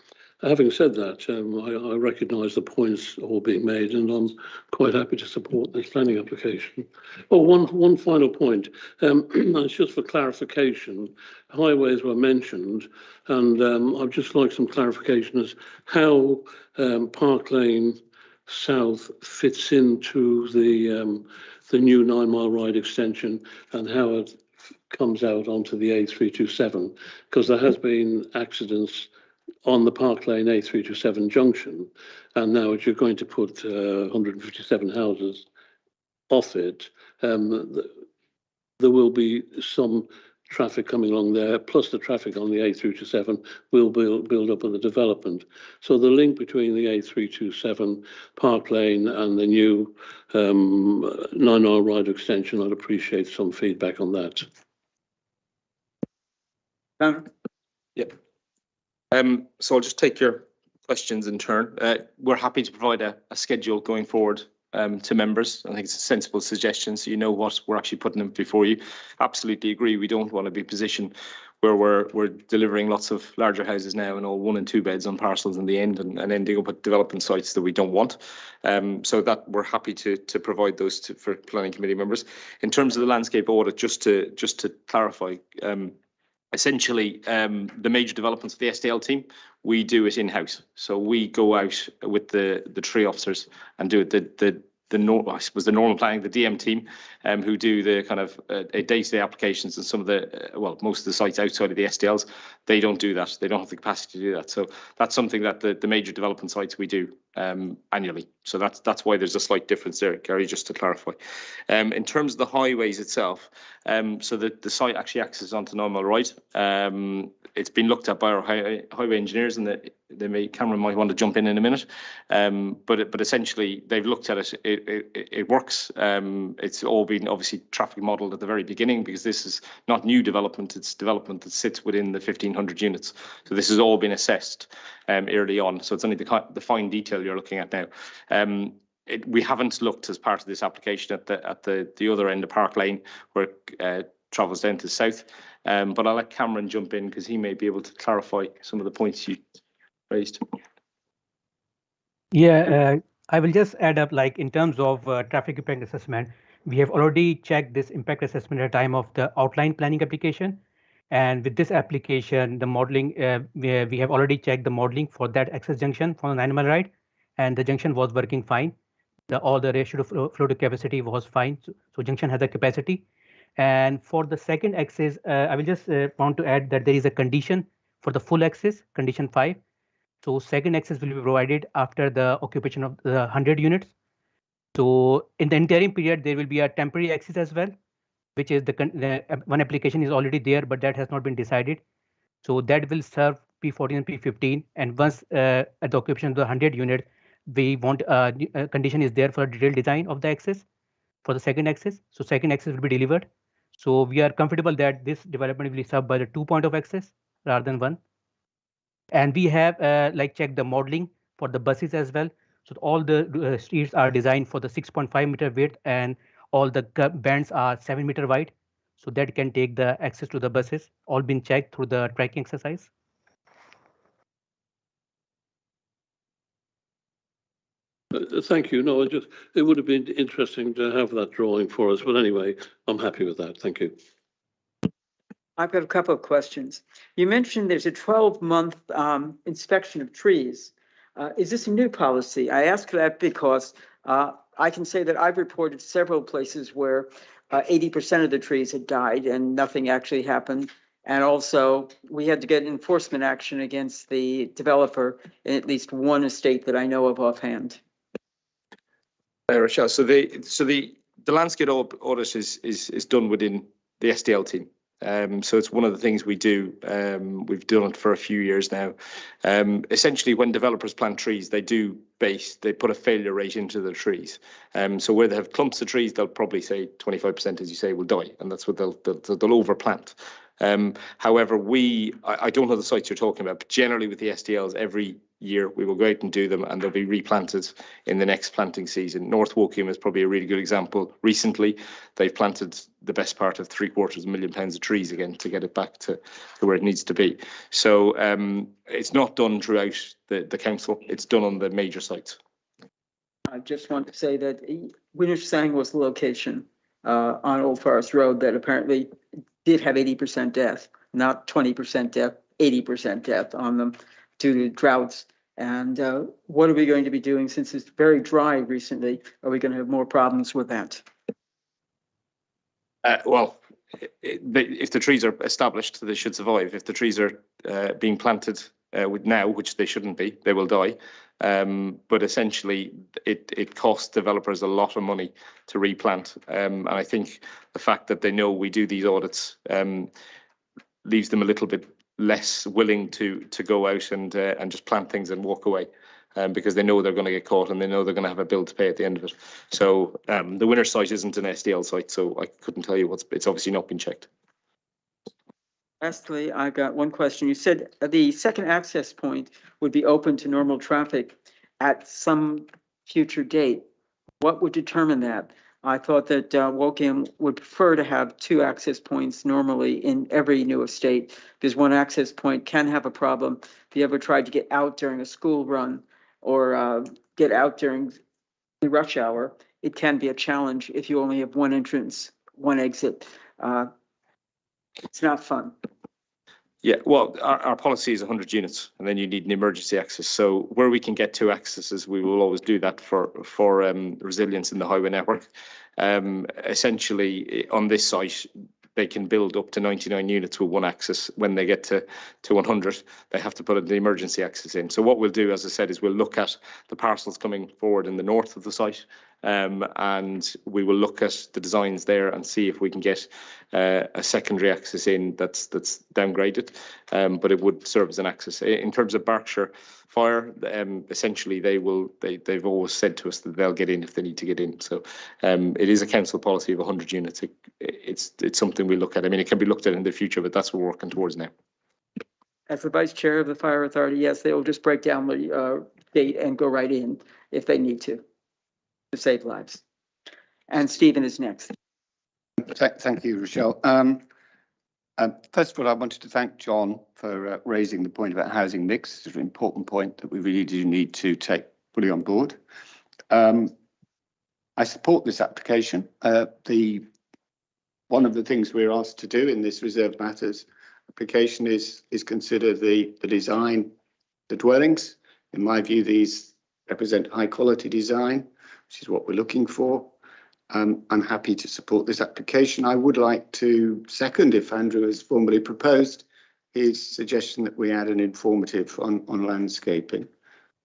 Having said that, I recognise the points all being made, and I'm quite happy to support this planning application. Oh, one final point. It's just for clarification. Highways were mentioned, and I'd just like some clarification as how Park Lane South fits into the new 9 Mile Ride extension, and how it comes out onto the A327, because there has been accidents on the Park Lane A327 junction, and now if you're going to put 157 houses off it, there will be some traffic coming along there, plus the traffic on the A327 will build up on the development. So the link between the A327 Park Lane and the new 9 Mile Ride extension, I'd appreciate some feedback on that. Yep. So I'll just take your questions in turn. We're happy to provide a schedule going forward to members. I think it's a sensible suggestion, so you know what we're actually putting them before you. Absolutely agree. We don't want to be positioned where we're delivering lots of larger houses now and all 1 and 2 beds on parcels in the end, and ending up at development sites that we don't want. So that we're happy to provide those for planning committee members. In terms of the landscape audit, just to clarify. Essentially, the major developments of the SDL team, we do it in-house. So we go out with the tree officers and do it. The normal planning, the DM team, who do the kind of day-to-day applications, and some of the most of the sites outside of the SDLs, they don't do that. They don't have the capacity to do that. So that's something that the major development sites we do annually. So that's why there's a slight difference there, Gary, just to clarify. In terms of the highways itself, so the site actually accesses onto 9 Mile Ride. It's been looked at by our highway engineers, and Cameron might want to jump in a minute. But essentially they've looked at it. It works. It's all been obviously traffic modelled at the very beginning, because this is not new development. It's development that sits within the 1,500 units. So this has all been assessed early on. So it's only the fine detail you're looking at now. We haven't looked as part of this application at the other end of Park Lane, where it travels down to the south. But I'll let Cameron jump in, because he may be able to clarify some of the points you raised. Yeah, I will just add up, like in terms of traffic impact assessment, we have already checked this impact assessment at the time of the outline planning application. And with this application, the modeling, we have already checked the modeling for that access junction for the 9 Mile Ride, and the junction was working fine. All the ratio to flow to capacity was fine. So junction has a capacity. And for the second axis, I will just want to add that there is a condition for the full axis, condition 5. So second axis will be provided after the occupation of the 100 units. So in the interim period, there will be a temporary axis as well, which is the one application is already there, but that has not been decided. So that will serve P14 and P15. And once at the occupation of the 100 units, we want a condition is there for detailed design of the axis for the second axis. So second axis will be delivered. So we are comfortable that this development will be served by the 2 point of access rather than 1. And we have checked the modeling for the buses as well. So all the streets are designed for the 6.5 meter width, and all the bands are 7 meter wide. so that can take the access to the buses, all been checked through the tracking exercise? Thank you. No, it would have been interesting to have that drawing for us, but anyway, I'm happy with that. Thank you. I've got a couple of questions. You mentioned there's a 12-month inspection of trees. Is this a new policy? I ask that because I can say that I've reported several places where 80% of the trees had died and nothing actually happened. And also, we had to get enforcement action against the developer in at least one estate that I know of offhand. Rochelle, so the landscape audit is done within the SDL team. So it's one of the things we do. We've done it for a few years now. Essentially, when developers plant trees, they put a failure rate into the trees. So where they have clumps of trees, they'll probably say 25%, as you say, will die, and that's what they'll overplant. However, I don't know the sites you're talking about, but generally with the SDLs, every year we will go out and do them, and they'll be replanted in the next planting season. North Woking is probably a really good example. Recently, they've planted the best part of £750,000 of trees again to get it back to where it needs to be. So it's not done throughout the council, it's done on the major sites. I just want to say that Wintershang was the location on Old Forest Road that apparently did have 80% death, not 20% death, 80% death on them due to droughts. And what are we going to be doing since it's very dry recently? Are we going to have more problems with that? Well, if the trees are established, they should survive. If the trees are being planted now, which they shouldn't be, they will die. But essentially, it costs developers a lot of money to replant. And I think the fact that they know we do these audits leaves them a little bit less willing to go out and just plant things and walk away, because they know they're going to get caught and they know they're going to have a bill to pay at the end of it. So the winner site isn't an SDL site, so I couldn't tell you it's obviously not been checked. Lastly, I got one question. You said the second access point would be open to normal traffic at some future date. What would determine that? I thought that Woking would prefer to have two access points normally in every new estate, because one access point can have a problem. If you ever tried to get out during a school run or get out during the rush hour, it can be a challenge if you only have one entrance, one exit. It's not fun. Yeah, well, our policy is 100 units, and then you need an emergency access. So where we can get two accesses, we will always do that for resilience in the highway network. Essentially, on this site, they can build up to 99 units with one access. When they get to 100, they have to put the emergency access in. So what we'll do, as I said, is we'll look at the parcels coming forward in the north of the site, and we will look at the designs there and see if we can get a secondary access in that's downgraded, but it would serve as an access. In terms of Berkshire Fire, essentially they've always said to us that they'll get in if they need to get in. So it is a council policy of 100 units. It's something we look at. I mean, it can be looked at in the future, but that's what we're working towards now. As the vice chair of the fire authority, yes, they will just break down the gate and go right in if they need to save lives. And Stephen is next. Thank you, Rochelle. First of all, I wanted to thank John for raising the point about housing mix. It's an important point that we really do need to take fully on board. I support this application. One of the things we're asked to do in this reserved matters application is consider the design, the dwellings. In my view, these represent high quality design, which is what we're looking for. I'm happy to support this application. I would like to second, if Andrew has formally proposed, his suggestion that we add an informative on landscaping.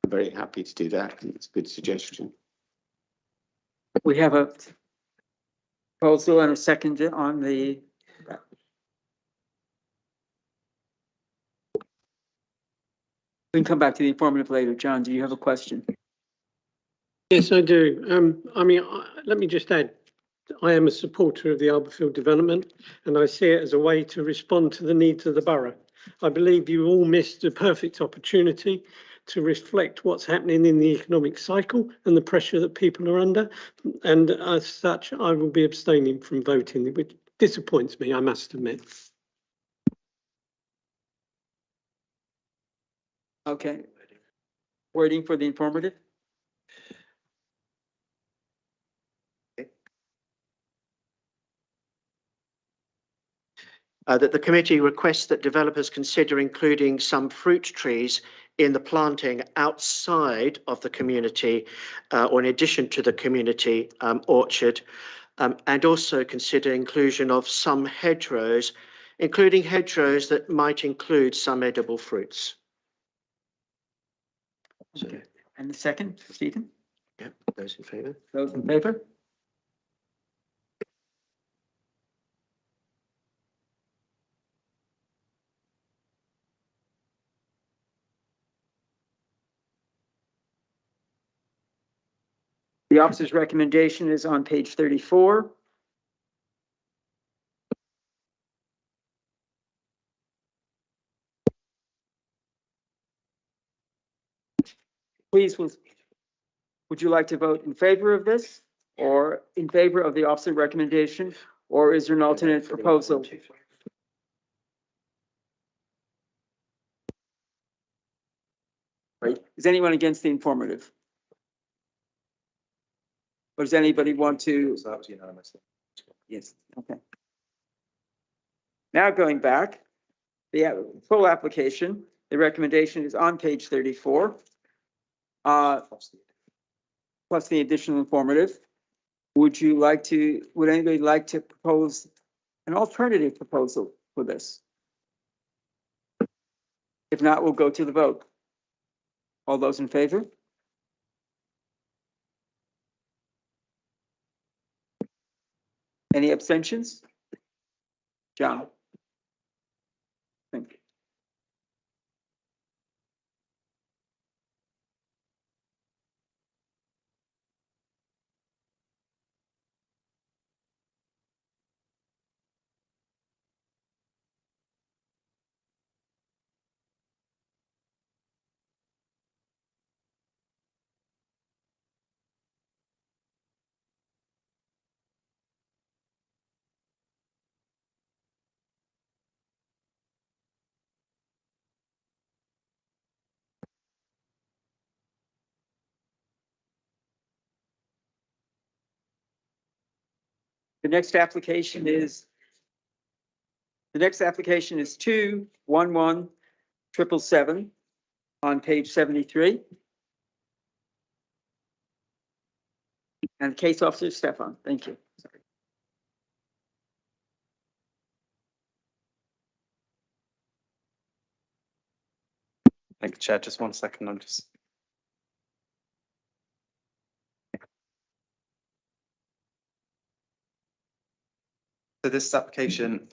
I'm very happy to do that. I think it's a good suggestion. We have a proposal and a second on the. We can come back to the informative later. John, do you have a question? Yes, I do. I mean, let me just add, I am a supporter of the Arborfield development, and I see it as a way to respond to the needs of the borough. I believe you all missed a perfect opportunity to reflect what's happening in the economic cycle and the pressure that people are under. And as such, I will be abstaining from voting, disappoints me, I must admit. Okay. Waiting for the informative. That the committee requests that developers consider including some fruit trees in the planting outside of the community or in addition to the community orchard, and also consider inclusion of some hedgerows, including hedgerows that might include some edible fruits. Okay. And the second, Stephen? Yep, those in favour? Those in favor? The officer's recommendation is on page 34. Please, would you like to vote in favor of this or in favor of the officer recommendation, or is there an alternate proposal? Right. Is anyone against the informative? Or does anybody want to? So that was unanimous. Yes, okay. Now going back, the full application, the recommendation is on page 34. Plus the additional informative. Would anybody like to propose an alternative proposal for this? If not, we'll go to the vote. All those in favor? Any abstentions? John? Thank you. The next application is 2117777 on page 73. And case officer Stefan, thank you. Sorry. Thank you, Chair. Just 1 second. I'm just. So this is application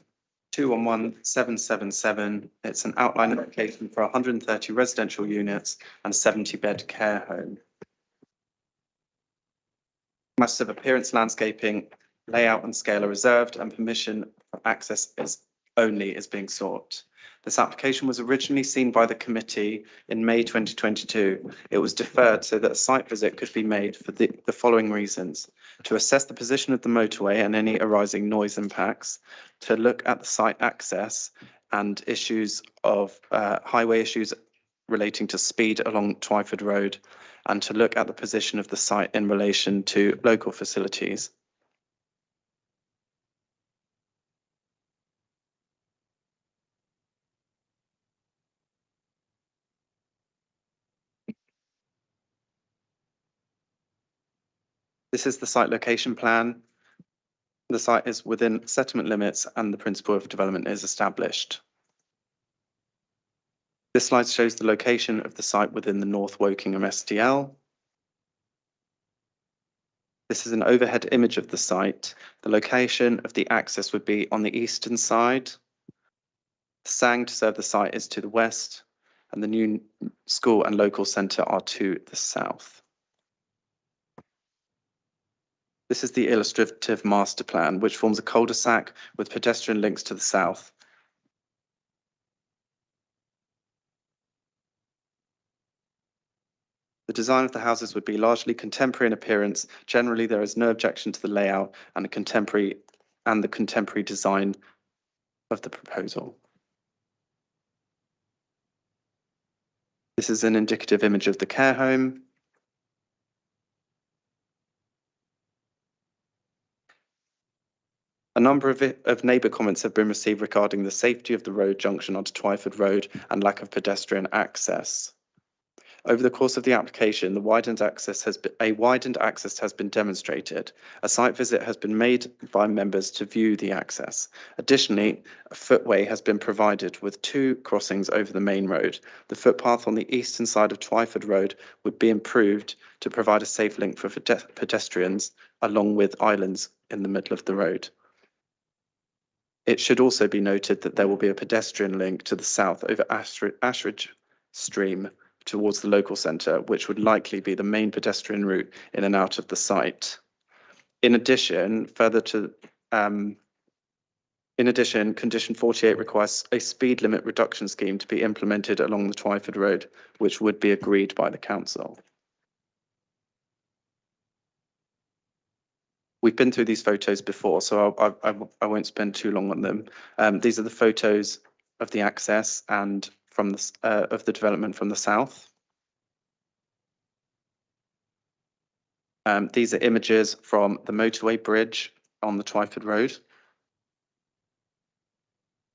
211777. It's an outline application for 130 residential units and 70-bed care home. Matters of appearance, landscaping, layout and scale are reserved, and permission for access is being sought. This application was originally seen by the committee in May 2022. It was deferred so that a site visit could be made for the following reasons: to assess the position of the motorway and any arising noise impacts, to look at the site access and issues of highway issues relating to speed along Twyford Road, and to look at the position of the site in relation to local facilities. This is the site location plan. The site is within settlement limits and the principle of development is established. This slide shows the location of the site within the North Wokingham SDL. This is an overhead image of the site. The location of the access would be on the eastern side. The Sang to serve the site is to the west, and the new school and local centre are to the south. This is the illustrative master plan, which forms a cul-de-sac with pedestrian links to the south. The design of the houses would be largely contemporary in appearance. Generally, there is no objection to the layout, and a contemporary and the contemporary design of the proposal. This is an indicative image of the care home. A number of neighbour comments have been received regarding the safety of the road junction onto Twyford Road and lack of pedestrian access. Over the course of the application, a widened access has been demonstrated. A site visit has been made by members to view the access. Additionally, a footway has been provided with 2 crossings over the main road. The footpath on the eastern side of Twyford Road would be improved to provide a safe link for pedestrians, along with islands in the middle of the road. It should also be noted that there will be a pedestrian link to the south over Ashridge Stream towards the local centre, which would likely be the main pedestrian route in and out of the site. In addition, condition 48 requires a speed limit reduction scheme to be implemented along the Twyford Road, which would be agreed by the council. We've been through these photos before, so I won't spend too long on them. These are the photos of the access and from the of the development from the south. These are images from the motorway bridge on the Twyford Road.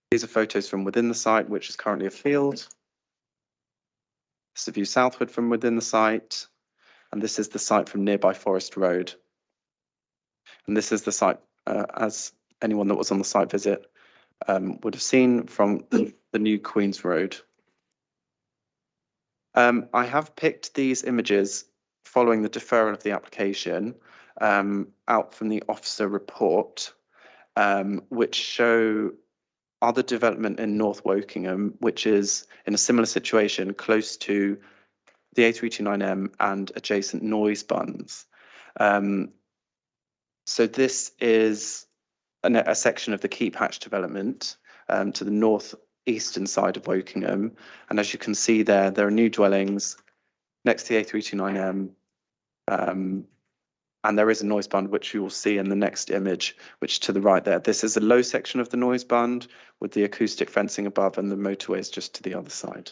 These are photos from within the site, which is currently a field. This is a view southward from within the site, and this is the site from nearby Forest Road. And this is the site, as anyone that was on the site visit would have seen, from the new Queen's Road. I have picked these images following the deferral of the application out from the officer report, which show other development in North Wokingham, which is in a similar situation close to the A329M and adjacent noise buns. So this is a section of the Keep Hatch development to the northeastern side of Wokingham. And as you can see there are new dwellings next to the A329M. And there is a noise bund, which you will see in the next image, which to the right there. This is a low section of the noise bund with the acoustic fencing above, and the motorway is just to the other side.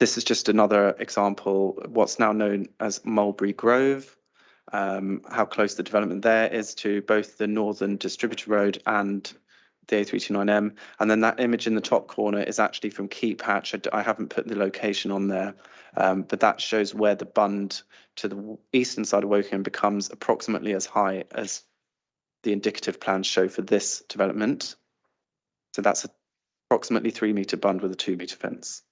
This is just another example, what's now known as Mulberry Grove, how close the development there is to both the Northern Distributor Road and the A329M. And then that image in the top corner is actually from Keep Hatch. I haven't put the location on there, but that shows where the bund to the eastern side of Wokingham becomes approximately as high as the indicative plans show for this development. So that's approximately 3-metre bund with a 2-metre fence.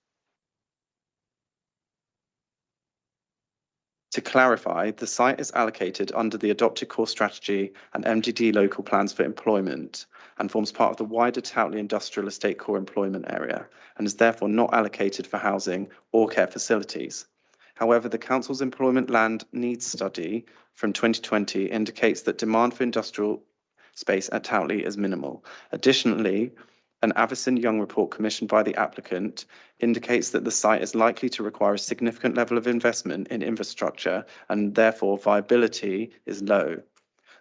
To clarify, the site is allocated under the adopted core strategy and MDD local plans for employment and forms part of the wider Townley Industrial Estate core employment area and is therefore not allocated for housing or care facilities. However, the council's employment land needs study from 2020 indicates that demand for industrial space at Townley is minimal. Additionally, an Avison Young report commissioned by the applicant indicates that the site is likely to require a significant level of investment in infrastructure and therefore viability is low.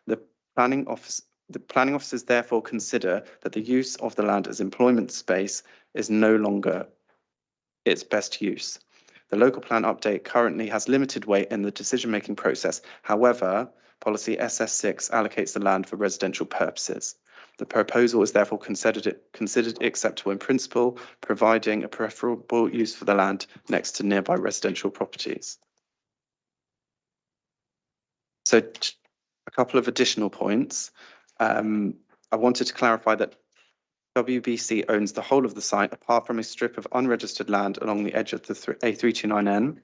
The planning officers therefore consider that the use of the land as employment space is no longer its best use. The local plan update currently has limited weight in the decision-making process. However, policy SS6 allocates the land for residential purposes. The proposal is therefore considered acceptable in principle, providing a preferable use for the land next to nearby residential properties. So a couple of additional points. I wanted to clarify that WBC owns the whole of the site apart from a strip of unregistered land along the edge of the A329N.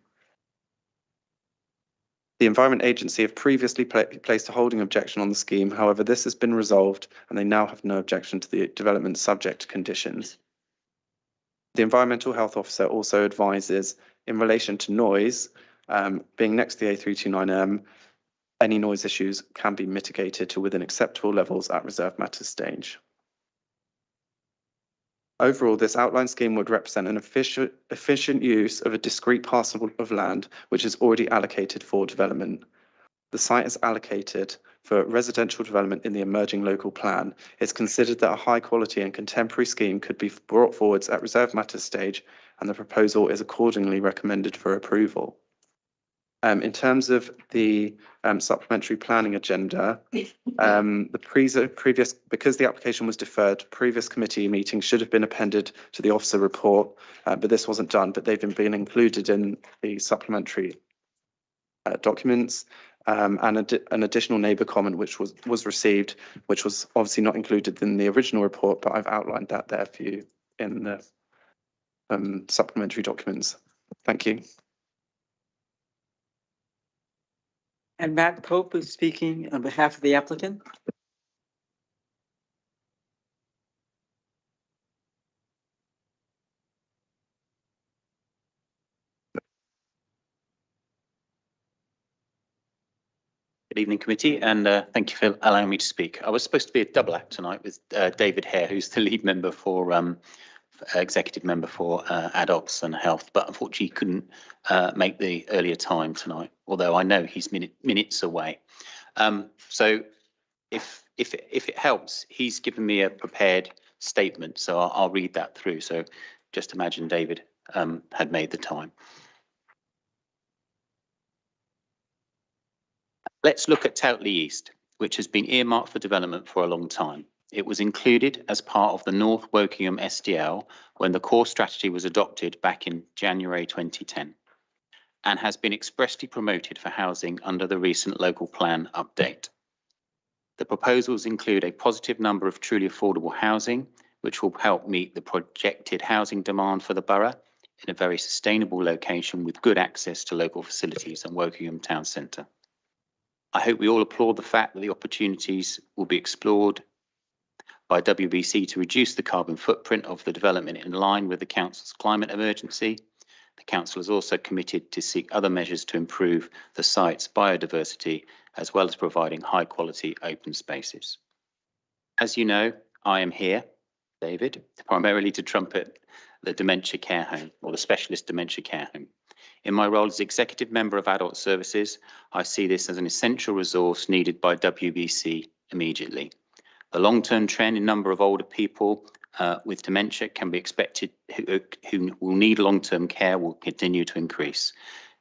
The Environment Agency have previously placed a holding objection on the scheme. However, this has been resolved and they now have no objection to the development subject to conditions. The Environmental Health Officer also advises in relation to noise, being next to the A329M, any noise issues can be mitigated to within acceptable levels at reserve matters stage. Overall, this outline scheme would represent an efficient use of a discrete parcel of land which is already allocated for development. The site is allocated for residential development in the emerging local plan. It's considered that a high quality and contemporary scheme could be brought forwards at reserved matters stage, and the proposal is accordingly recommended for approval. In terms of the supplementary planning agenda, because the application was deferred, previous committee meetings should have been appended to the officer report, but this wasn't done, but they've been included in the supplementary documents. And an additional neighbour comment which was received, which was obviously not included in the original report, but I've outlined that there for you in the supplementary documents. Thank you. And Matt Pope is speaking on behalf of the applicant. Good evening, committee, and thank you for allowing me to speak. I was supposed to be a double act tonight with David Hare, who's the lead member for executive member for Audits and Health, but unfortunately couldn't make the earlier time tonight, although I know he's minutes away. So if it helps, he's given me a prepared statement, so I'll read that through. So just imagine David had made the time. Let's look at Toutley East, which has been earmarked for development for a long time. It was included as part of the North Wokingham SDL when the core strategy was adopted back in January 2010 and has been expressly promoted for housing under the recent local plan update. The proposals include a positive number of truly affordable housing, which will help meet the projected housing demand for the borough in a very sustainable location with good access to local facilities and Wokingham town centre. I hope we all applaud the fact that the opportunities will be explored by WBC to reduce the carbon footprint of the development in line with the council's climate emergency. The council is also committed to seek other measures to improve the site's biodiversity, as well as providing high quality open spaces. As you know, I am here, David, primarily to trumpet the dementia care home, or the specialist dementia care home. In my role as executive member of adult services, I see this as an essential resource needed by WBC immediately. The long-term trend in number of older people with dementia can be expected who will need long-term care will continue to increase.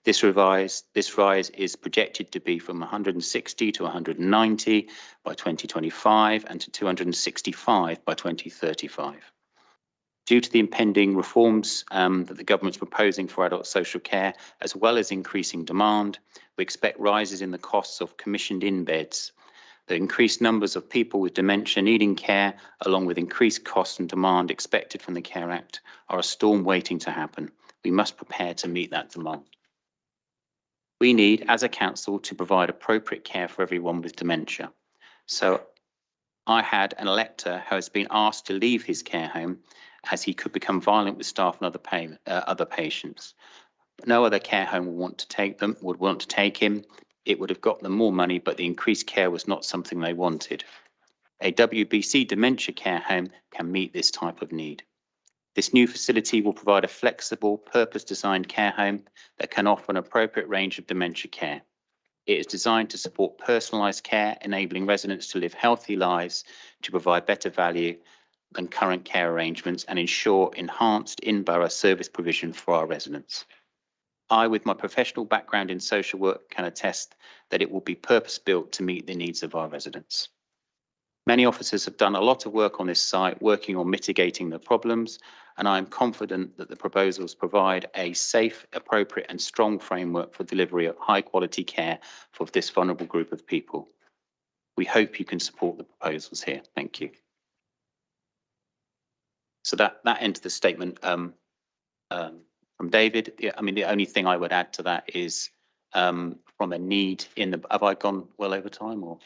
This rise is projected to be from 160 to 190 by 2025 and to 265 by 2035. Due to the impending reforms that the government's proposing for adult social care, as well as increasing demand, we expect rises in the costs of commissioned-in beds. The increased numbers of people with dementia needing care, along with increased costs and demand expected from the Care Act, are a storm waiting to happen. We must prepare to meet that demand. We need, as a council, to provide appropriate care for everyone with dementia. So I had an elector who has been asked to leave his care home as he could become violent with staff and other patients. No other care home would want to take him. It would have got them more money, but the increased care was not something they wanted. A WBC dementia care home can meet this type of need. This new facility will provide a flexible, purpose-designed care home that can offer an appropriate range of dementia care. It is designed to support personalised care, enabling residents to live healthy lives, to provide better value than current care arrangements and ensure enhanced in-borough service provision for our residents. I, with my professional background in social work, can attest that it will be purpose-built to meet the needs of our residents. Many officers have done a lot of work on this site, working on mitigating the problems, and I am confident that the proposals provide a safe, appropriate and strong framework for delivery of high-quality care for this vulnerable group of people. We hope you can support the proposals here. Thank you. So that ends the statement from David. Yeah, I mean, the only thing I would add to that is from a need in the, have I gone well over time or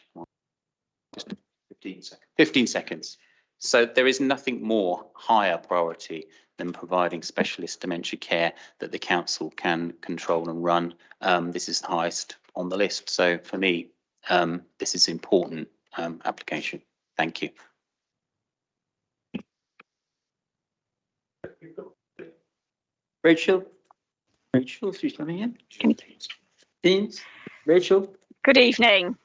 just 15 seconds? 15 seconds. So there is nothing more higher priority than providing specialist dementia care that the council can control and run. This is the highest on the list. So for me, this is important application. Thank you. Rachel, she's coming in. Deans, Rachel, Good evening.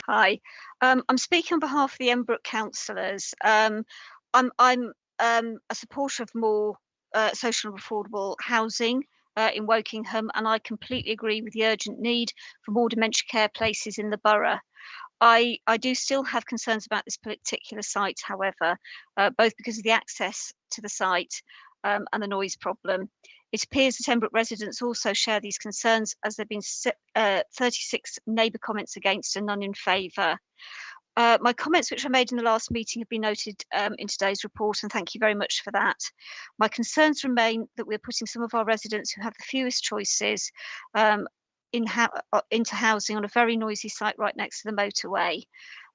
Hi. I'm speaking on behalf of the Embrook councillors. I'm a supporter of more social and affordable housing in Wokingham, and I completely agree with the urgent need for more dementia care places in the borough. I do still have concerns about this particular site, however, both because of the access to the site and the noise problem. It appears that Embrook residents also share these concerns, as there have been 36 neighbour comments against and none in favour. My comments, which I made in the last meeting, have been noted in today's report, and thank you very much for that. My concerns remain that we're putting some of our residents who have the fewest choices into housing on a very noisy site right next to the motorway.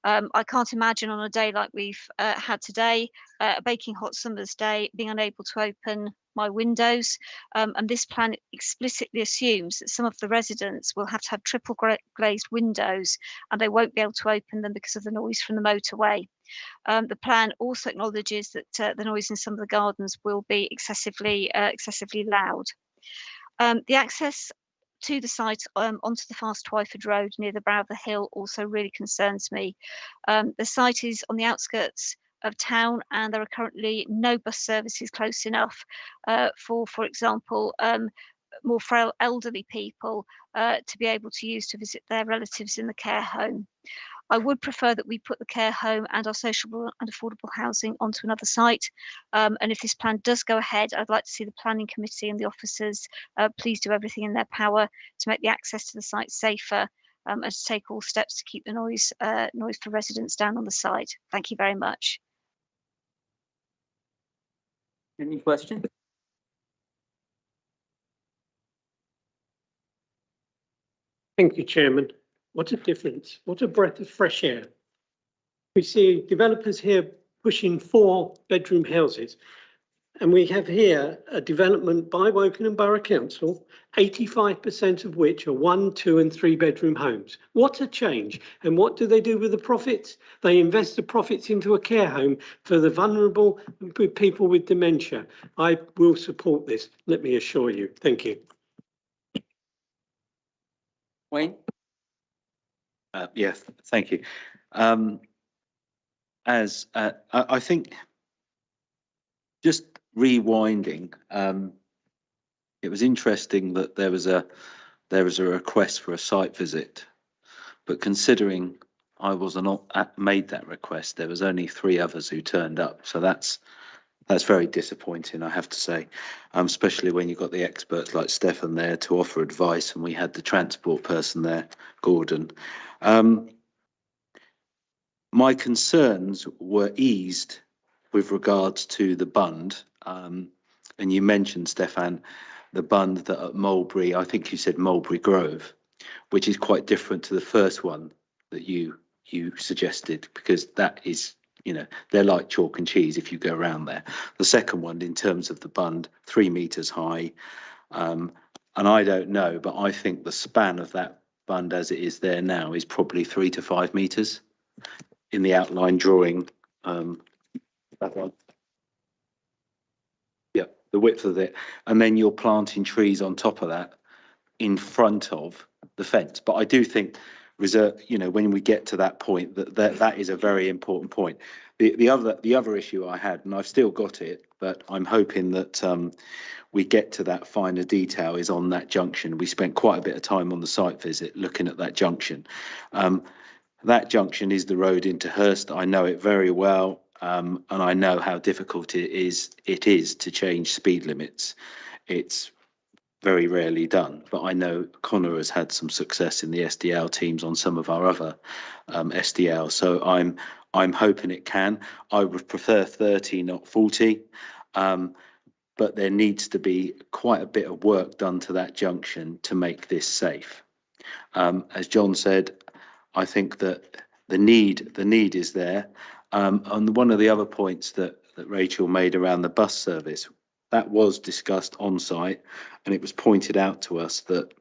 I can't imagine on a day like we've had today, a baking hot summer's day, being unable to open my windows, and this plan explicitly assumes that some of the residents will have to have triple glazed windows and they won't be able to open them because of the noise from the motorway. The plan also acknowledges that the noise in some of the gardens will be excessively loud. The access to the site onto the Fast Twyford Road near the brow of the hill also really concerns me. The site is on the outskirts of town, and there are currently no bus services close enough for example, more frail elderly people to be able to use to visit their relatives in the care home. I would prefer that we put the care home and our social and affordable housing onto another site. And if this plan does go ahead, I'd like to see the planning committee and the officers please do everything in their power to make the access to the site safer and to take all steps to keep the noise for residents down on the site. Thank you very much. Any questions? Thank you, Chairman. What a difference. What a breath of fresh air. We see developers here pushing 4-bedroom houses, and we have here a development by Wokingham Borough Council, 85% of which are 1, 2 and 3-bedroom homes. What a change. And what do they do with the profits? They invest the profits into a care home for the vulnerable people with dementia. I will support this, let me assure you. Thank you. Wayne? Yes, thank you. I think just rewinding, it was interesting that there was a request for a site visit, but considering I wasn't made that request, there was only 3 others who turned up. So that's very disappointing, I have to say, especially when you've got the experts like Stefan there to offer advice, and we had the transport person there, Gordon. My concerns were eased with regards to the bund, and you mentioned, Stefan, the bund that at Mulberry, I think you said Mulberry Grove, which is quite different to the first one that you suggested, because that is, you know, they're like chalk and cheese if you go around there. The second one, in terms of the bund, 3 meters high, and I don't know, but I think the span of that bund as it is there now is probably 3 to 5 meters in the outline drawing. That one. Yeah, the width of it, and then you're planting trees on top of that in front of the fence. But I do think reserve, you know, when we get to that point, that is a very important point. The other issue I had, and I've still got it, but I'm hoping that we get to that finer detail, is on that junction. We spent quite a bit of time on the site visit looking at that junction. That junction is the road into Hurst. I know it very well, and I know how difficult it is to change speed limits. It's very rarely done, but I know Connor has had some success in the SDL teams on some of our other SDL. So I'm hoping it can. I would prefer 30, not 40, but there needs to be quite a bit of work done to that junction to make this safe. As John said, I think that the need is there. And one of the other points that Rachel made around the bus service, that was discussed on site, and it was pointed out to us that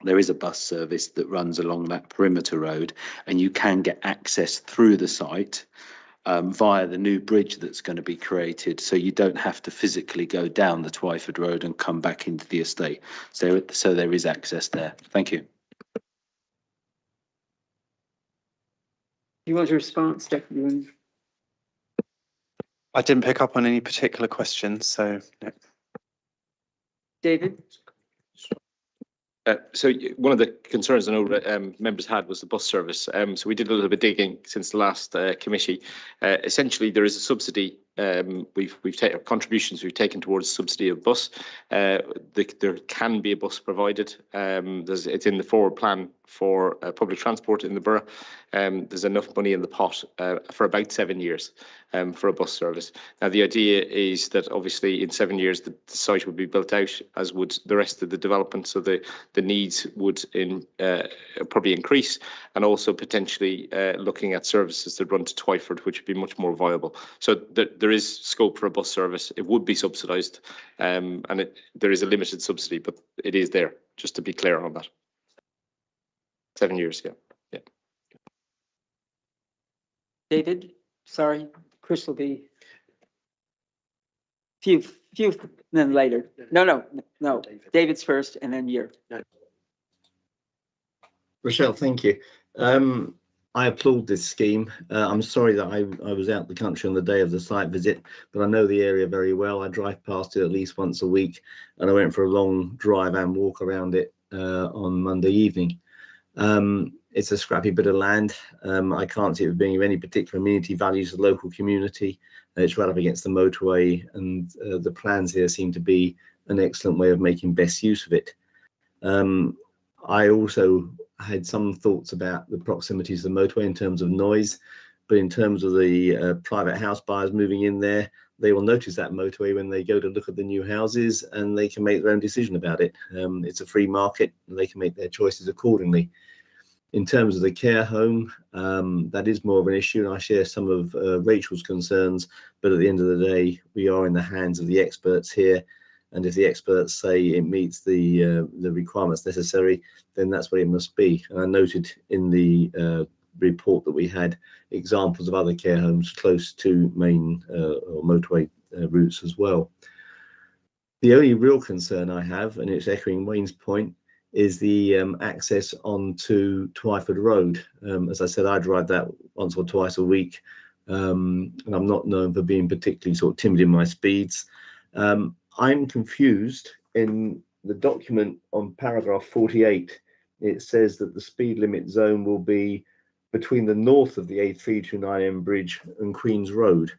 there is a bus service that runs along that perimeter road, and you can get access through the site via the new bridge that's going to be created, so you don't have to physically go down the Twyford Road and come back into the estate. So there is access there. Thank you. You want to respond, Stephanie? I didn't pick up on any particular questions, so no. David? So one of the concerns I know members had was the bus service. So we did a little bit of digging since the last committee. Essentially, there is a subsidy. We've taken contributions we've taken towards subsidy of bus. There can be a bus provided. It's in the forward plan for public transport in the borough. There's enough money in the pot for about 7 years for a bus service. Now, the idea is that obviously in 7 years the site would be built out, as would the rest of the development. So the needs would probably increase, and also potentially looking at services that run to Twyford, which would be much more viable. So there is scope for a bus service. It would be subsidised, and there is a limited subsidy, but it is there, just to be clear on that. 7 years, yeah. David? Sorry, Chris will be. Few, then later. No. David's first and then you. Rochelle, thank you. I applaud this scheme. I'm sorry that I was out the country on the day of the site visit, but I know the area very well. I drive past it at least once a week, and I went for a long drive and walk around it on Monday evening. It's a scrappy bit of land. I can't see it being of any particular amenity values to the local community. It's right up against the motorway, and the plans here seem to be an excellent way of making best use of it. I also had some thoughts about the proximity to the motorway in terms of noise, but in terms of the private house buyers moving in there, they will notice that motorway when they go to look at the new houses, and they can make their own decision about it. It's a free market, and they can make their choices accordingly. In terms of the care home, that is more of an issue, and I share some of Rachel's concerns, but at the end of the day, we are in the hands of the experts here, and if the experts say it meets the requirements necessary, then that's what it must be. And I noted in the report that we had examples of other care homes close to main or motorway routes as well. The only real concern I have, and it's echoing Wayne's point, is the access onto Twyford Road. As I said, I drive that once or twice a week, and I'm not known for being particularly sort of timid in my speeds. I'm confused. In the document on paragraph 48, it says that the speed limit zone will be between the north of the A329M bridge and Queen's Road.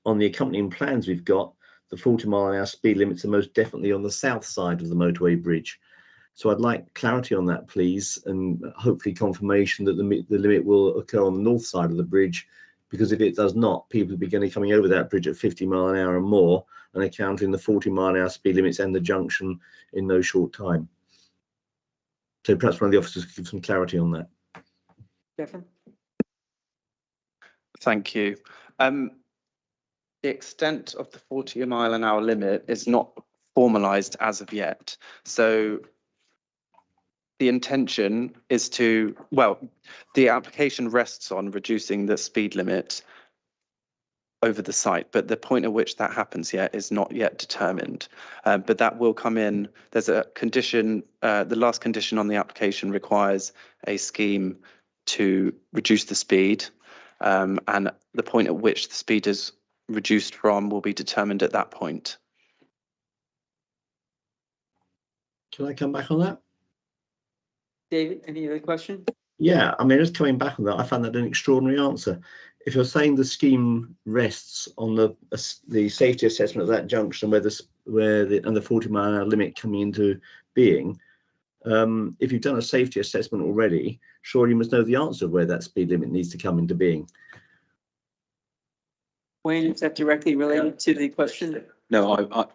On the accompanying plans we've got, the 40-mile-an-hour speed limits are most definitely on the south side of the motorway bridge. So I'd like clarity on that, please, and hopefully confirmation that the limit will occur on the north side of the bridge, because if it does not, people will be going to coming over that bridge at 50 mile an hour and more, and encountering the 40-mile-an-hour speed limits and the junction in no short time. So perhaps one of the officers could give some clarity on that. Stefan? Thank you. The extent of the 40-mile-an-hour limit is not formalised as of yet. So the intention is to, well, the application rests on reducing the speed limit over the site, but the point at which that happens yet is not yet determined. But that will come in. There's a condition, the last condition on the application requires a scheme to reduce the speed, and the point at which the speed is reduced from will be determined at that point. Can I come back on that? David, any other question? Yeah, I mean, just coming back on that, I found that an extraordinary answer. If you're saying the scheme rests on the safety assessment of that junction where the 40-mile-an-hour limit coming into being, if you've done a safety assessment already, surely you must know the answer of where that speed limit needs to come into being. Wayne, is that directly related to the question? No,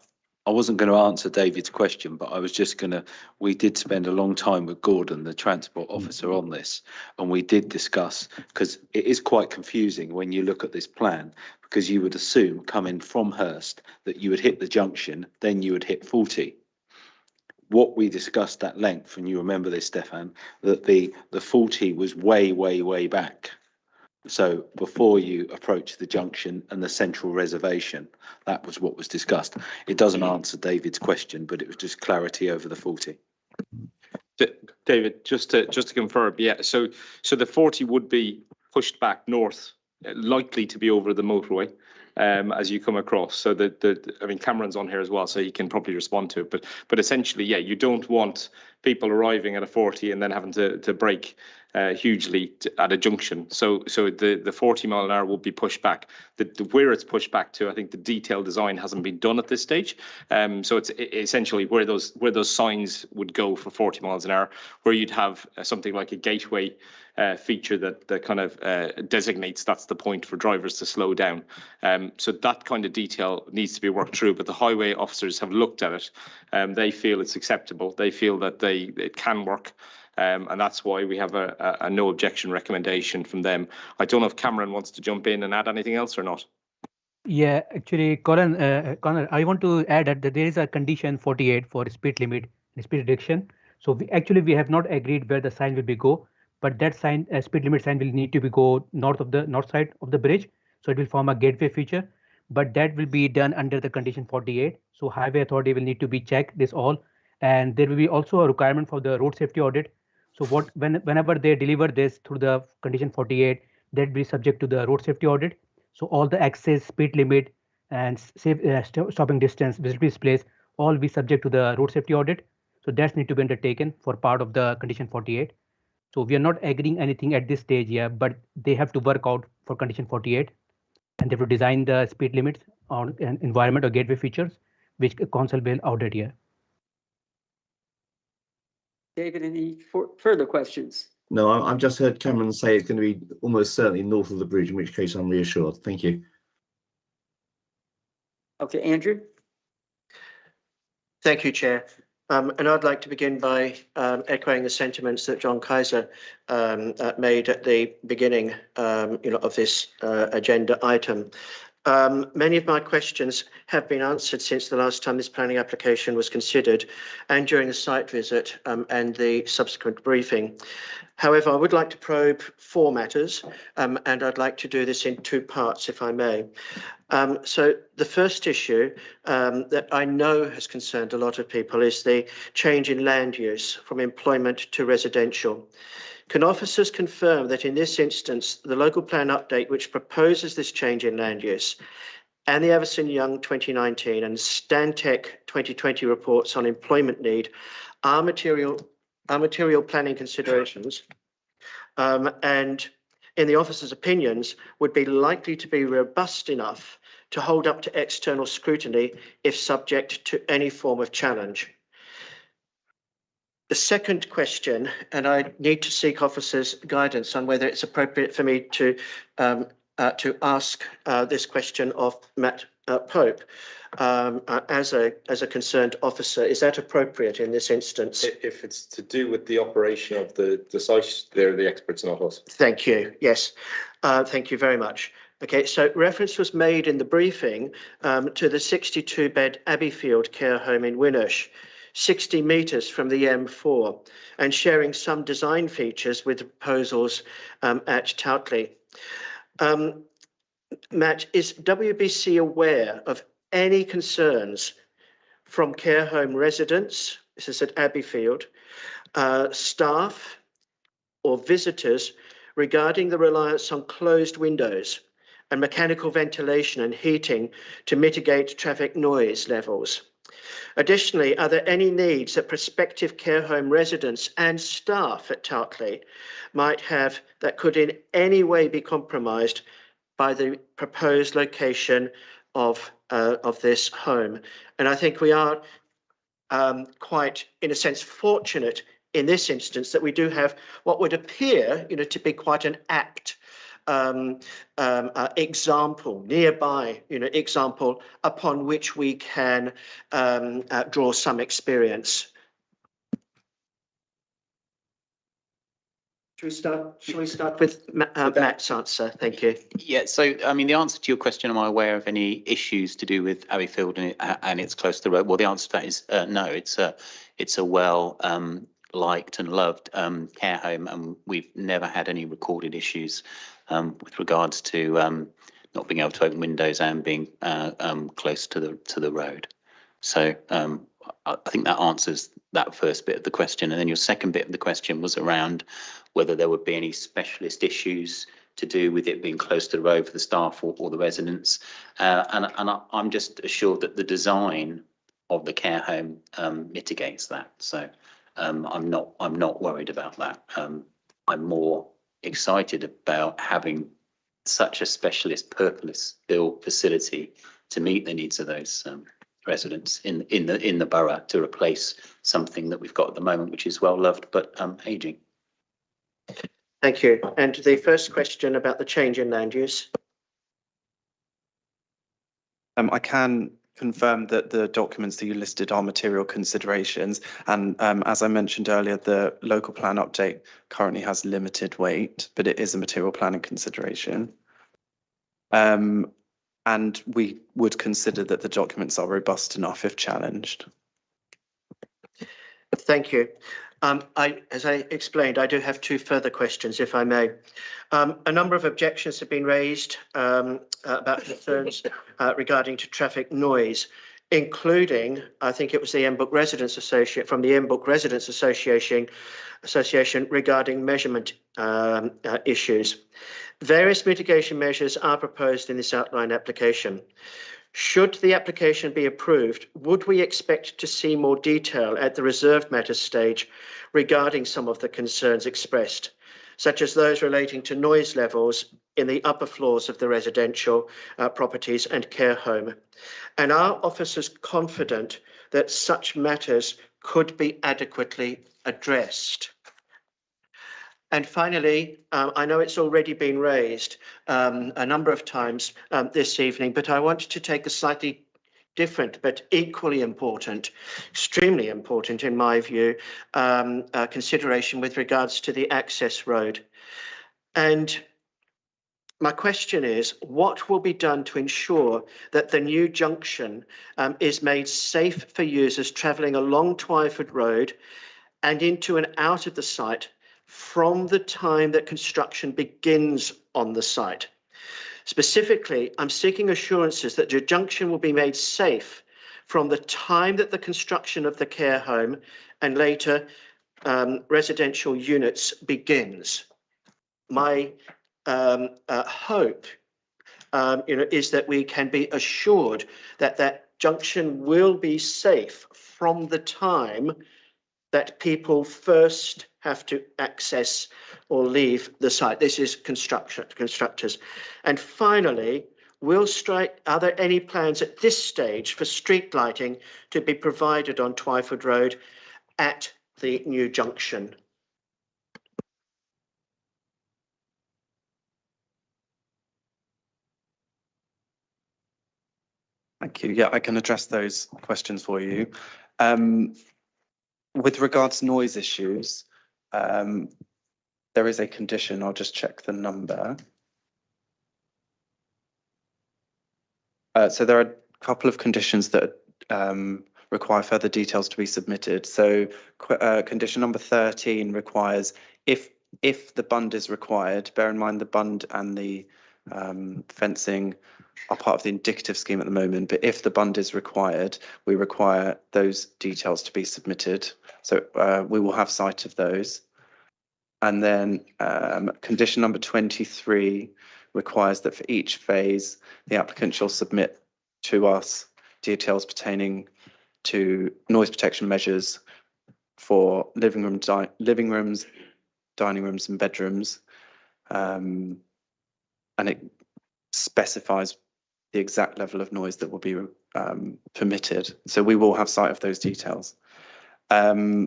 I wasn't going to answer David's question, but I was just going to, we did spend a long time with Gordon, the transport officer, on this, and we did discuss, because it is quite confusing when you look at this plan, because you would assume coming from Hurst that you would hit the junction, then you would hit 40. What we discussed at length, and you remember this, Stefan, that the 40 was way, way, way back. So before you approach the junction and the central reservation, that was what was discussed. It doesn't answer David's question, but it was just clarity over the 40. David, just to confirm, yeah. So the 40 would be pushed back north, likely to be over the motorway. As you come across, so I mean, Cameron's on here as well, so he can probably respond to it. But essentially, yeah, you don't want people arriving at a 40 and then having to brake hugely at a junction. So the 40 mile an hour will be pushed back. Where it's pushed back to, I think the detailed design hasn't been done at this stage. So it's essentially where those signs would go for 40 miles an hour, where you'd have something like a gateway feature that kind of designates that's the point for drivers to slow down. So that kind of detail needs to be worked through, but the highway officers have looked at it. They feel it's acceptable. They feel that it can work. And that's why we have a no objection recommendation from them. I don't know if Cameron wants to jump in and add anything else or not. Yeah, actually, Connor, I want to add that there is a condition 48 for speed limit and speed reduction. So we have not agreed where the sign will be go, but that sign, speed limit sign, will need to be go north side of the bridge. So it will form a gateway feature, but that will be done under the condition 48. So highway authority will need to be checked this all, and there will be also a requirement for the road safety audit. So whenever they deliver this through the condition 48, that will be subject to the road safety audit. So all the access, speed limit, and safe stopping distance, visibility displays, all be subject to the road safety audit. So that's need to be undertaken for part of the condition 48. So we are not agreeing anything at this stage here, but they have to work out for condition 48, and they have to design the speed limits on an environment or gateway features, which council will audit here. David, any further questions? No, I've just heard Cameron say it's going to be almost certainly north of the bridge, in which case I'm reassured. Thank you. Okay, Andrew? Thank you, Chair. And I'd like to begin by echoing the sentiments that John Kaiser made at the beginning of this agenda item. Many of my questions have been answered since the last time this planning application was considered and during the site visit and the subsequent briefing. However, I would like to probe 4 matters, and I'd like to do this in 2 parts, if I may. So the first issue that I know has concerned a lot of people is the change in land use from employment to residential. Can officers confirm that in this instance, the local plan update which proposes this change in land use and the Everson Young 2019 and Stantec 2020 reports on employment need are material planning considerations and in the officers' opinions would be likely to be robust enough to hold up to external scrutiny if subject to any form of challenge? The second question, and I need to seek officers' guidance on whether it's appropriate for me to ask this question of Matt Pope as a concerned officer. Is that appropriate in this instance? If it's to do with the operation of the site, they're the experts, not us. Thank you. Yes, thank you very much. Okay, so reference was made in the briefing to the 62-bed Abbeyfield care home in Winnersh, 60 metres from the M4, and sharing some design features with the proposals at Toutley. Matt, is WBC aware of any concerns from care home residents, this is at Abbeyfield, staff or visitors regarding the reliance on closed windows and mechanical ventilation and heating to mitigate traffic noise levels? Additionally, are there any needs that prospective care home residents and staff at Toutley might have that could in any way be compromised by the proposed location of this home? And I think we are quite, in a sense, fortunate in this instance that we do have what would appear, to be quite an apt example, nearby, example upon which we can draw some experience. Shall we start with Matt's answer? Thank you. Yeah, so I mean, the answer to your question, am I aware of any issues to do with Abbeyfield and it's close to the road? Well, the answer to that is no. It's a well liked and loved care home, and we've never had any recorded issues with regards to not being able to open windows and being close to the road. So I think that answers that first bit of the question. And then your second bit of the question was around whether there would be any specialist issues to do with it being close to the road for the staff or the residents. I'm just assured that the design of the care home mitigates that. So I'm not worried about that. I'm more excited about having such a specialist purpose-built facility to meet the needs of those residents in the borough, to replace something that we've got at the moment, which is well loved but aging. Thank you. And the first question about the change in land use. I can confirm that the documents that you listed are material considerations, and as I mentioned earlier, the local plan update currently has limited weight, but it is a material planning consideration. And we would consider that the documents are robust enough if challenged. Thank you. As I explained, I do have two further questions, if I may. A number of objections have been raised about concerns regarding to traffic noise, including, I think it was the Embook Residents Association, from the Embook Residents Association regarding measurement issues. Various mitigation measures are proposed in this outline application. Should the application be approved, would we expect to see more detail at the reserved matters stage regarding some of the concerns expressed, such as those relating to noise levels in the upper floors of the residential properties and care home? And are officers confident that such matters could be adequately addressed? And finally, I know it's already been raised a number of times this evening, but I wanted to take a slightly different but equally important, extremely important in my view, consideration with regards to the access road. And my question is, what will be done to ensure that the new junction is made safe for users travelling along Twyford Road and into and out of the site from the time that construction begins on the site? Specifically, I'm seeking assurances that the junction will be made safe from the time that the construction of the care home and later residential units begins. My hope is that we can be assured that that junction will be safe from the time that people first have to access or leave the site. This is constructors. And finally, are there any plans at this stage for street lighting to be provided on Twyford Road at the new junction? Thank you. Yeah, I can address those questions for you. With regards to noise issues, there is a condition, I'll just check the number. So there are a couple of conditions that require further details to be submitted. So condition number 13 requires, if the bund is required, bear in mind the bund and the fencing are part of the indicative scheme at the moment, but if the bund is required, we require those details to be submitted. So we will have sight of those. And then condition number 23 requires that for each phase, the applicant shall submit to us details pertaining to noise protection measures for living rooms, dining rooms and bedrooms. And it specifies the exact level of noise that will be permitted. So we will have sight of those details. There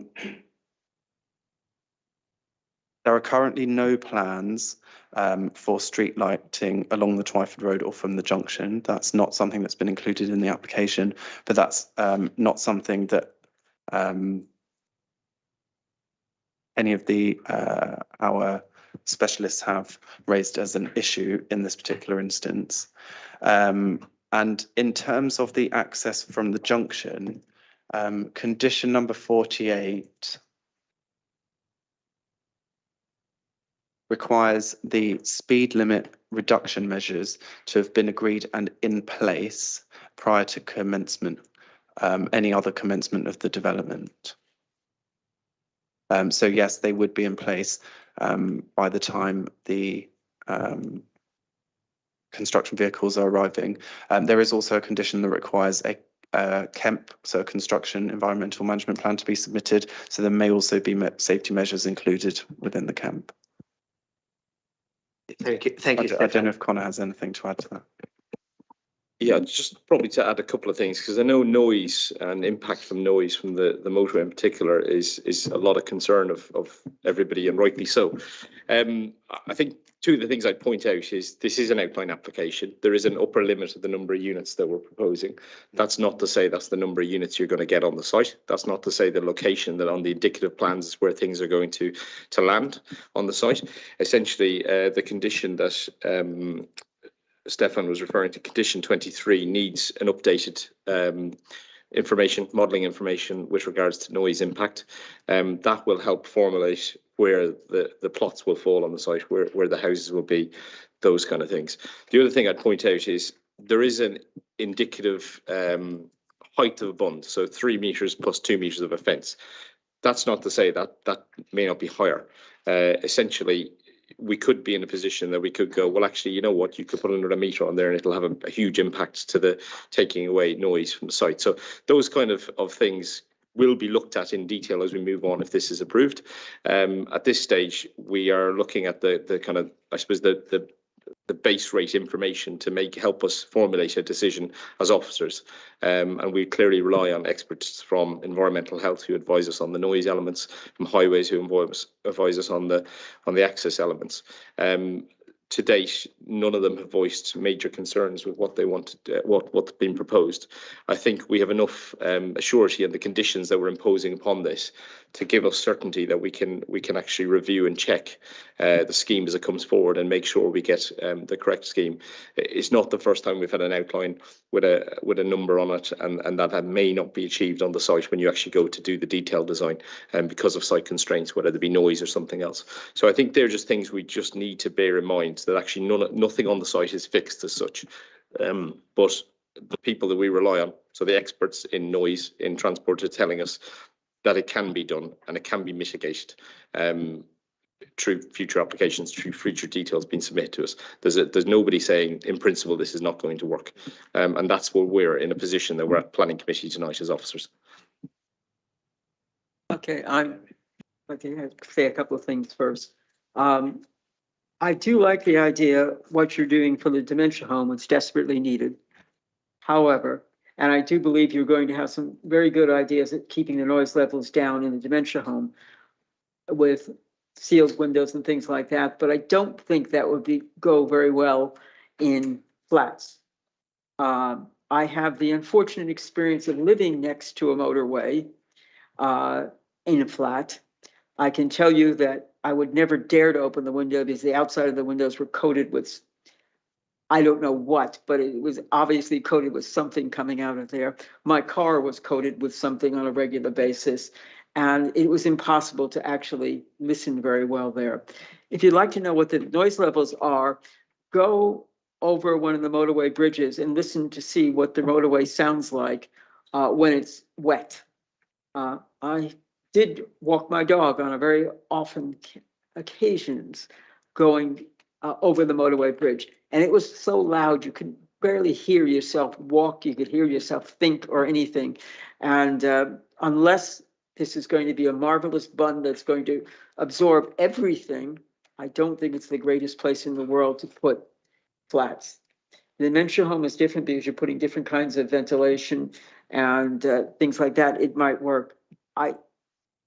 are currently no plans for street lighting along the Twyford Road or from the junction. That's not something that's been included in the application, but that's not something that any of the our specialists have raised as an issue in this particular instance. And in terms of the access from the junction, condition number 48 requires the speed limit reduction measures to have been agreed and in place prior to commencement, any other commencement of the development. So yes, they would be in place by the time the construction vehicles are arriving. There is also a condition that requires a KEMP, so a construction environmental management plan, to be submitted. So there may also be safety measures included within the KEMP. Thank you. Thank you, I don't Stefan. know if Connor has anything to add to that. Yeah, just probably to add a couple of things, because I know noise and impact from noise from the motorway in particular is a lot of concern of everybody, and rightly so. I think two of the things I'd point out is this is an outline application. There is an upper limit of the number of units that we're proposing. That's not to say that's the number of units you're going to get on the site. That's not to say the location that on the indicative plans is where things are going to land on the site. Essentially, the condition that Stefan was referring to, condition 23, needs an updated modelling information with regards to noise impact. That will help formulate where the plots will fall on the site, where the houses will be, those kind of things. The other thing I'd point out is there is an indicative height of a bund, so 3 metres plus 2 metres of a fence. That's not to say that may not be higher. Essentially, we could be in a position that we could go, well, actually, you know what, you could put another metre on there and it'll have a huge impact to the taking away noise from the site. So those kind of things will be looked at in detail as we move on if this is approved. At this stage, we are looking at the kind of, I suppose, the base rate information to help us formulate a decision as officers. And we clearly rely on experts from environmental health who advise us on the noise elements, from highways who advise us on the access elements. To date, none of them have voiced major concerns with what they want to, what's been proposed. I think we have enough assurity in the conditions that we're imposing upon this to give us certainty that we can actually review and check the scheme as it comes forward and make sure we get the correct scheme. It's not the first time we've had an outline with a number on it, and that may not be achieved on the site when you actually go to do the detailed design, because of site constraints, whether there be noise or something else. So I think they're just things we just need to bear in mind, that actually nothing on the site is fixed as such. But the people that we rely on, so the experts in noise, in transport, are telling us that it can be done and it can be mitigated through future applications, through future details being submitted to us. There's nobody saying in principle this is not going to work, and that's where we're in a position that we're at planning committee tonight as officers. Okay, I'd say a couple of things first. I do like the idea what you're doing for the dementia home. It's desperately needed. However, and I do believe you're going to have some very good ideas at keeping the noise levels down in the dementia home with sealed windows and things like that. But I don't think that would go very well in flats. I have the unfortunate experience of living next to a motorway in a flat. I can tell you that I would never dare to open the window because the outside of the windows were coated with, I don't know what, but it was obviously coated with something coming out of there. My car was coated with something on a regular basis, and it was impossible to actually listen very well there. If you'd like to know what the noise levels are, go over one of the motorway bridges and listen to see what the motorway sounds like when it's wet. I did walk my dog on a very often occasions going over the motorway bridge, and it was so loud you could barely hear yourself walk, you could hear yourself think or anything. And unless this is going to be a marvelous bund that's going to absorb everything, I don't think it's the greatest place in the world to put flats. The dementia home is different because you're putting different kinds of ventilation and things like that. It might work. I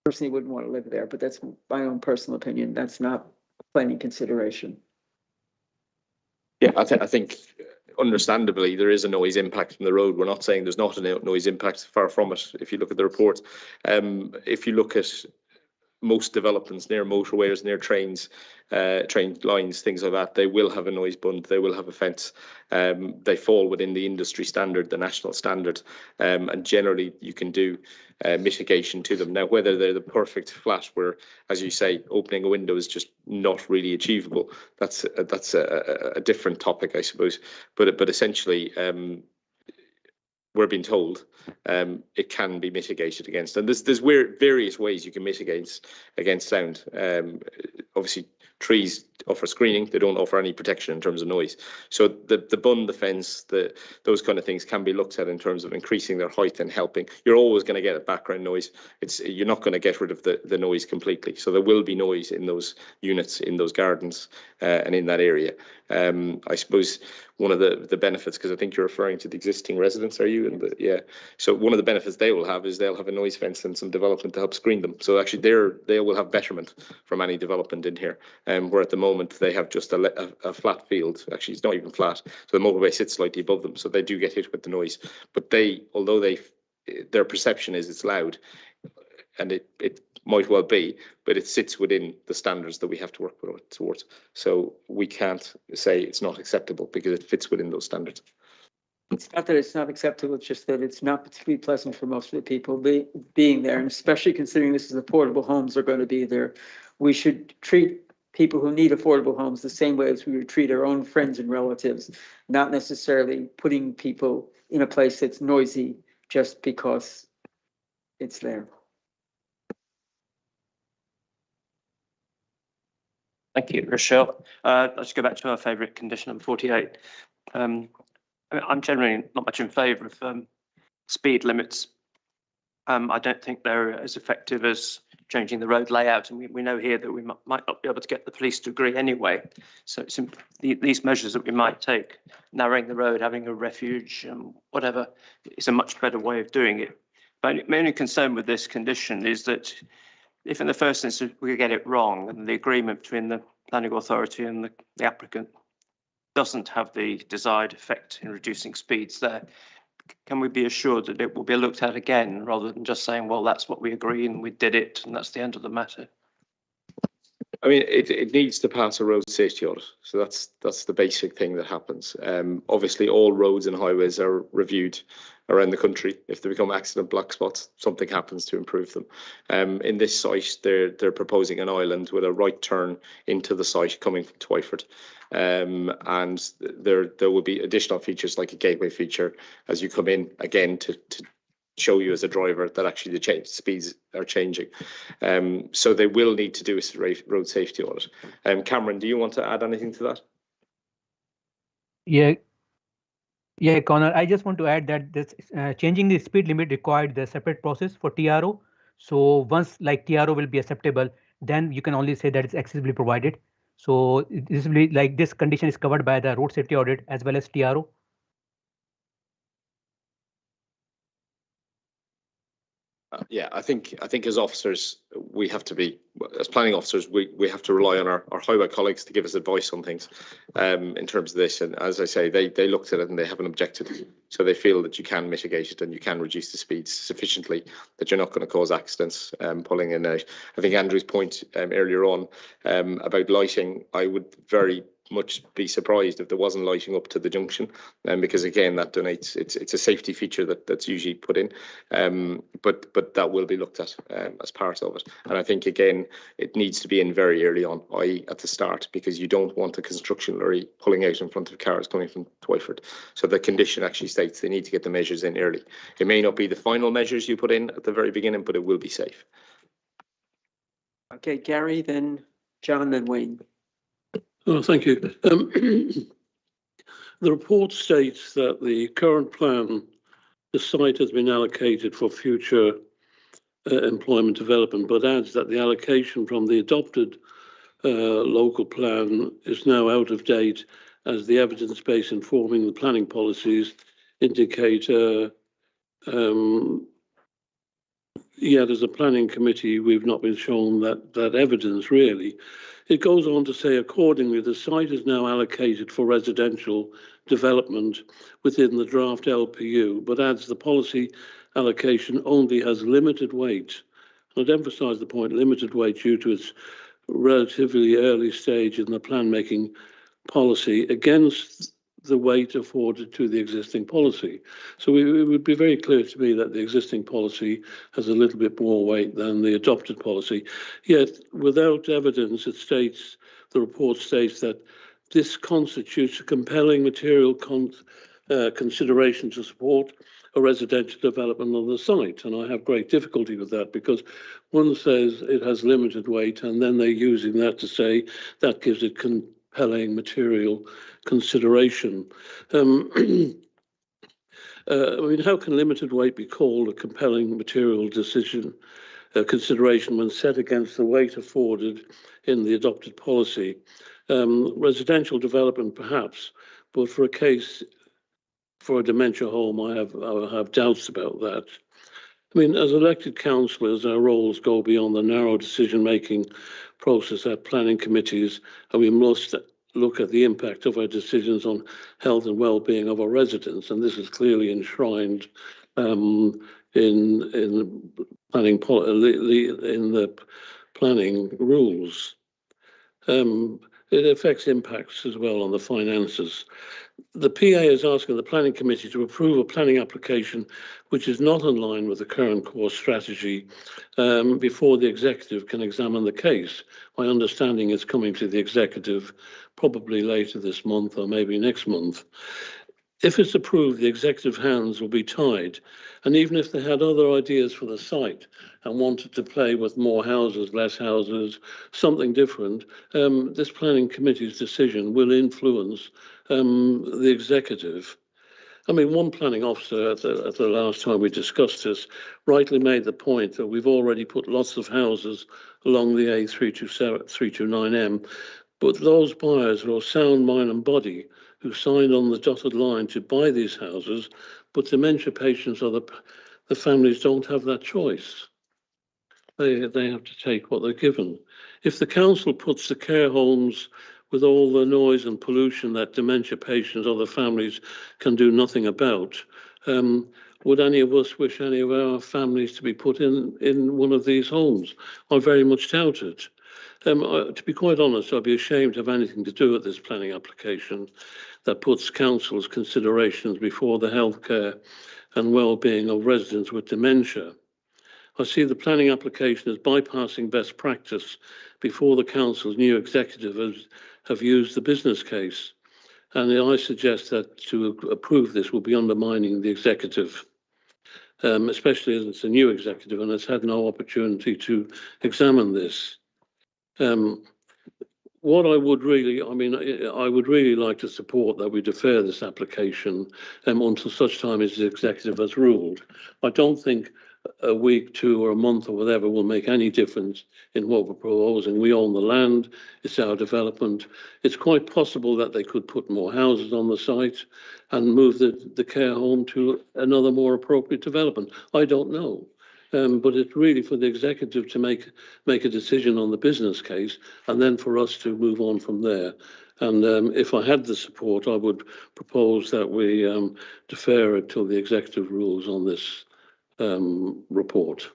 personally wouldn't want to live there, but that's my own personal opinion. That's not a planning consideration. Yeah, I think understandably there is a noise impact from the road. We're not saying there's not a noise impact, far from it. If you look at the report, if you look at most developments near motorways, near trains, train lines, things like that, they will have a noise bund, they will have a fence. They fall within the industry standard, the national standard, and generally you can do mitigation to them. Now, whether they're the perfect flat where, as you say, opening a window is just not really achievable, that's a different topic, I suppose. But essentially, we're being told, it can be mitigated against. And there's various ways you can mitigate against sound. Obviously, trees offer screening; they don't offer any protection in terms of noise. So the bund, the fence, those kind of things can be looked at in terms of increasing their height and helping. You're always going to get a background noise. You're not going to get rid of the noise completely. So there will be noise in those units, in those gardens, and in that area. I suppose one of the benefits, because I think you're referring to the existing residents, are you? And yeah. So one of the benefits they will have is they'll have a noise fence and some development to help screen them. So actually, they will have betterment from any development in here. Where at the moment they have just a flat field. Actually, it's not even flat. So the motorway sits slightly above them, so they do get hit with the noise. But although their perception is it's loud, and it might well be, but it sits within the standards that we have to work towards. So we can't say it's not acceptable because it fits within those standards. It's not that it's not acceptable, it's just that it's not particularly pleasant for most of the people being there, and especially considering this is affordable homes are going to be there. We should treat people who need affordable homes the same way as we would treat our own friends and relatives, not necessarily putting people in a place that's noisy just because it's there. Thank you, Rochelle. Let's go back to our favourite condition, number 48. I'm generally not much in favour of speed limits. I don't think they're as effective as changing the road layout, and we know here that we might not be able to get the police to agree anyway. So it's these measures that we might take, narrowing the road, having a refuge, whatever, is a much better way of doing it. But my only concern with this condition is that if in the first instance we get it wrong and the agreement between the planning authority and the applicant doesn't have the desired effect in reducing speeds there, can we be assured that it will be looked at again rather than just saying, well, that's what we agree and we did it and that's the end of the matter? I mean, it needs to pass a road safety audit. So that's the basic thing that happens. Obviously, all roads and highways are reviewed around the country. If they become accident black spots, something happens to improve them. In this site, they're proposing an island with a right turn into the site coming from Twyford. And there will be additional features like a gateway feature as you come in, again, to show you as a driver that actually the speeds are changing. So they will need to do a road safety audit. Cameron, do you want to add anything to that? Yeah, Connor, I just want to add that this changing the speed limit required the separate process for TRO. So once like TRO will be acceptable, then you can only say that it's accessibly provided. So this will be like this condition is covered by the road safety audit as well as TRO. Yeah, I think as officers, we have to be, as planning officers, we have to rely on our highway colleagues to give us advice on things in terms of this. And as I say, they looked at it and they haven't objected. So they feel that you can mitigate it and you can reduce the speeds sufficiently that you're not going to cause accidents pulling in and out. I think Andrew's point earlier on about lighting, I would very much be surprised if there wasn't lighting up to the junction, because again that donates, it's a safety feature that's usually put in, but that will be looked at as part of it. And I think again it needs to be in very early on, i.e. at the start, because you don't want a construction lorry pulling out in front of cars coming from Twyford. So the condition actually states they need to get the measures in early. It may not be the final measures you put in at the very beginning, but it will be safe. Okay, Gary, then John, then Wayne. Oh, thank you. The report states that the current plan, the site has been allocated for future employment development, but adds that the allocation from the adopted local plan is now out of date, as the evidence base informing the planning policies indicate yet as a planning committee, we've not been shown that evidence really. It goes on to say, accordingly, the site is now allocated for residential development within the draft LPU, but adds the policy allocation only has limited weight. I'd emphasise the point, limited weight, due to its relatively early stage in the plan making policy against the weight afforded to the existing policy. So it would be very clear to me that the existing policy has a little bit more weight than the adopted policy. Yet, without evidence, it states, the report states that this constitutes a compelling material consideration to support a residential development on the site. And I have great difficulty with that because one says it has limited weight and then they're using that to say that gives it compelling material consideration. I mean, how can limited weight be called a compelling material consideration when set against the weight afforded in the adopted policy? Residential development, perhaps, but for a case for a dementia home, I have doubts about that. I mean, as elected councillors, our roles go beyond the narrow decision-making process at planning committees, and we must look at the impact of our decisions on health and well-being of our residents, and this is clearly enshrined in the planning rules. It affects impacts as well on the finances. The PA is asking the planning committee to approve a planning application which is not in line with the current core strategy before the executive can examine the case. My understanding is coming to the executive probably later this month or maybe next month. If it's approved, the executive hands will be tied. And even if they had other ideas for the site and wanted to play with more houses, less houses, something different, this planning committee's decision will influence the executive. I mean, one planning officer at the last time we discussed this rightly made the point that we've already put lots of houses along the A329M, but those buyers are of sound mind and body who signed on the dotted line to buy these houses, but dementia patients or the families don't have that choice. They have to take what they're given. If the council puts the care homes with all the noise and pollution that dementia patients or the families can do nothing about, would any of us wish any of our families to be put in one of these homes? I very much doubt it. To be quite honest, I'd be ashamed to have anything to do with this planning application that puts council's considerations before the healthcare and well-being of residents with dementia. I see the planning application as bypassing best practice before the council's new executive have used the business case. And I suggest that to approve this will be undermining the executive, especially as it's a new executive and it's had no opportunity to examine this. What I would really like to support that we defer this application until such time as the executive has ruled. I don't think a week, 2 or a month or whatever will make any difference in what we're proposing. We own the land, it's our development. It's quite possible that they could put more houses on the site and move the care home to another more appropriate development. I don't know. But it's really for the executive to make a decision on the business case and then for us to move on from there. And if I had the support, I would propose that we defer it till the executive rules on this report.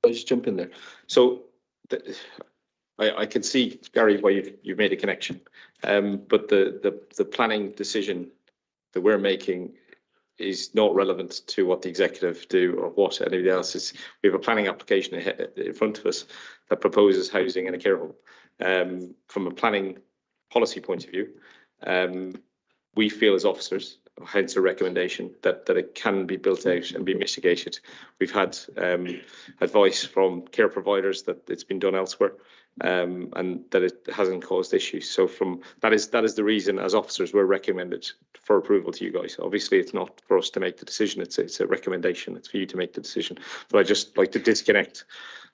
I'll just jump in there. So I can see, Gary, why you've made a connection, but the planning decision that we're making is not relevant to what the executive do or what anybody else is. We have a planning application in front of us that proposes housing in a care home. From a planning policy point of view, we feel as officers, hence a recommendation that it can be built out and be mitigated. We've had advice from care providers that it's been done elsewhere, and that it hasn't caused issues. So that is the reason as officers we're recommended for approval to you guys. Obviously, it's not for us to make the decision. It's a recommendation. It's for you to make the decision. But I just like to disconnect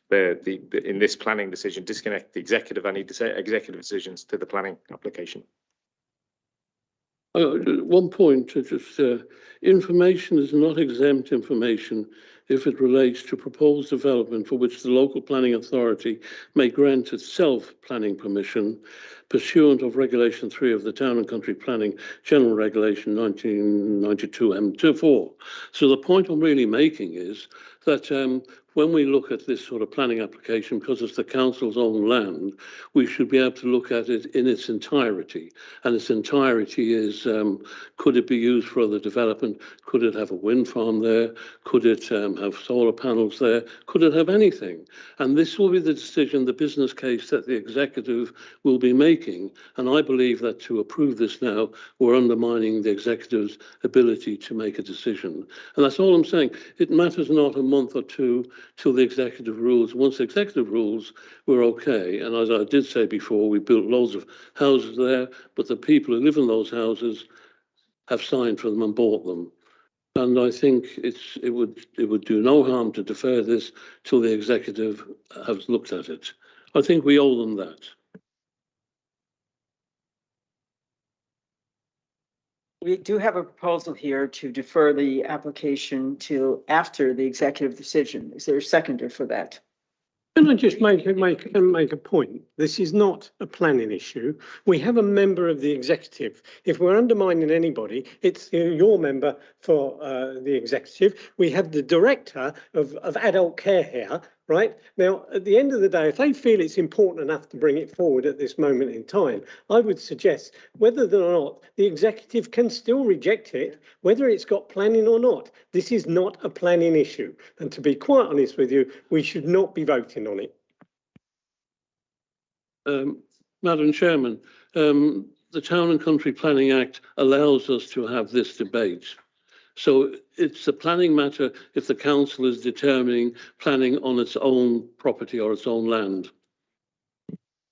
in this planning decision, disconnect the executive executive decisions to the planning application. One point, information is not exempt information if it relates to proposed development for which the local planning authority may grant itself planning permission pursuant of Regulation 3 of the Town and Country Planning General Regulation 1992 M24. So the point I'm really making is that when we look at this sort of planning application, because it's the council's own land, we should be able to look at it in its entirety. And its entirety is, could it be used for other development? Could it have a wind farm there? Could it have solar panels there? Could it have anything? And this will be the decision, the business case that the executive will be making. And I believe that to approve this now, we're undermining the executive's ability to make a decision. And that's all I'm saying. It matters not a month or two till the executive rules. Once the executive rules, we're okay. And as I did say before, we built loads of houses there, but the people who live in those houses have signed for them and bought them. And I think it would do no harm to defer this till the executive has looked at it. I think we owe them that. We do have a proposal here to defer the application till after the executive decision. Is there a seconder for that? Can I just make a point? This is not a planning issue. We have a member of the executive. If we're undermining anybody, it's your member for the executive. We have the director of adult care here, right? Now, at the end of the day, if they feel it's important enough to bring it forward at this moment in time, I would suggest whether or not the executive can still reject it, whether it's got planning or not. This is not a planning issue. And to be quite honest with you, we should not be voting on it. Madam Chairman, the Town and Country Planning Act allows us to have this debate. So it's a planning matter if the council is determining planning on its own property or its own land.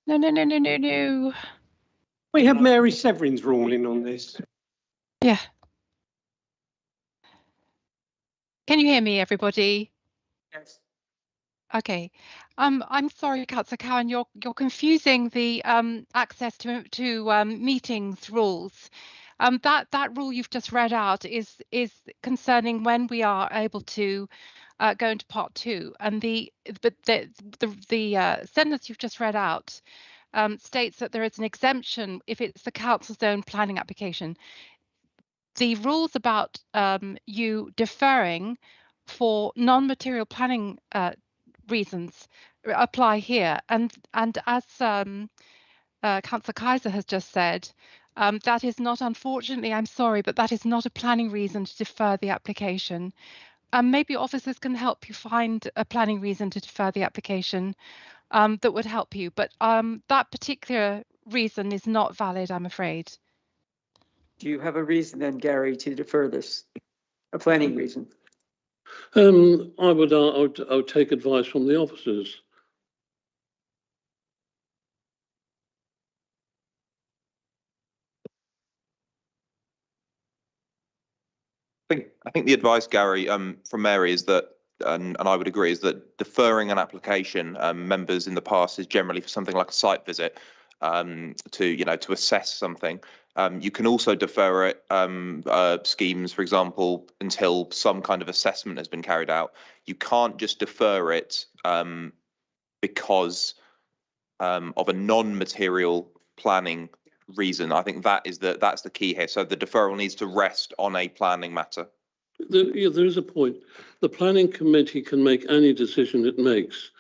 No. We have Mary Severin's ruling on this. Yeah. Can you hear me, everybody? Yes. Okay. I'm sorry, Councillor Cowan, you're confusing the access to meetings rules. That rule you've just read out is concerning when we are able to go into part 2, and the sentence you've just read out states that there is an exemption if it's the council's own planning application. The rules about you deferring for non-material planning reasons apply here, and as Councillor Kaiser has just said, that is not, unfortunately, I'm sorry, but that is not a planning reason to defer the application. Maybe officers can help you find a planning reason to defer the application that would help you, but that particular reason is not valid, I'm afraid. Do you have a reason then, Gary, to defer this? A planning reason? I would take advice from the officers. I think the advice, Gary, from Mary is that, and I would agree, is that deferring an application, members in the past is generally for something like a site visit, to assess something. You can also defer it, schemes, for example, until some kind of assessment has been carried out. You can't just defer it because of a non-material planning reason. I think that's the key here. So the deferral needs to rest on a planning matter. There is a point. The planning committee can make any decision it makes.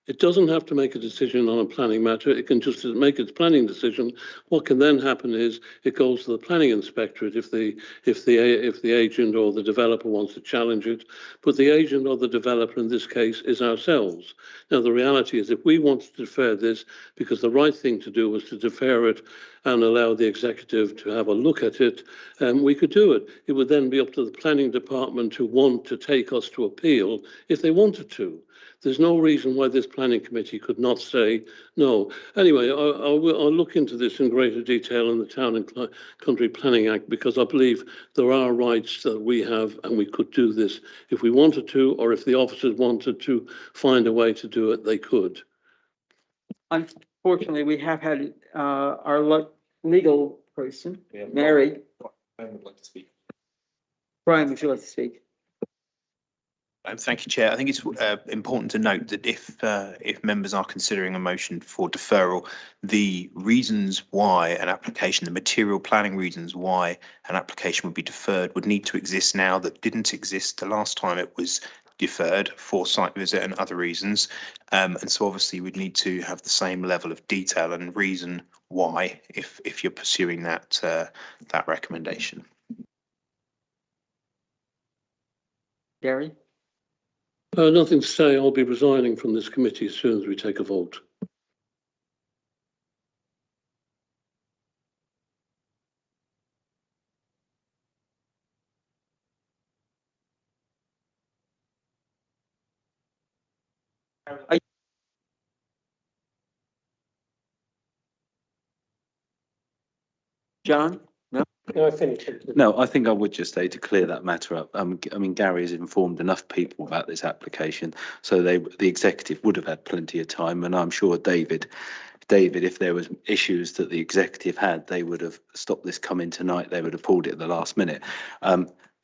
It doesn't have to make a decision on a planning matter. It can just make its planning decision. What can then happen is it goes to the planning inspectorate if the agent or the developer wants to challenge it. But the agent or the developer in this case is ourselves. Now the reality is if we want to defer this, because the right thing to do was to defer it and allow the executive to have a look at it, we could do it. It would then be up to the planning department to want to take us to appeal if they wanted to. There's no reason why this planning committee could not say no. Anyway, I'll look into this in greater detail in the Town and Country Planning Act, because I believe there are rights that we have and we could do this if we wanted to, or if the officers wanted to find a way to do it, they could. Unfortunately, we have had our legal person, Mary. Brian would like to speak. Brian, would you like to speak? Thank you, Chair. I think it's important to note that if members are considering a motion for deferral, the reasons why an application, the material planning reasons why an application would be deferred would need to exist now that didn't exist the last time it was deferred for site visit and other reasons. And so obviously we'd need to have the same level of detail and reason why if you're pursuing that that recommendation. Gary? Nothing to say. I'll be resigning from this committee as soon as we take a vote. John? No? No, I finished. No, I think I would just say to clear that matter up. I mean, Gary has informed enough people about this application, so the executive would have had plenty of time, and I'm sure David, if there was issues that the executive had, they would have stopped this coming tonight. They would have pulled it at the last minute.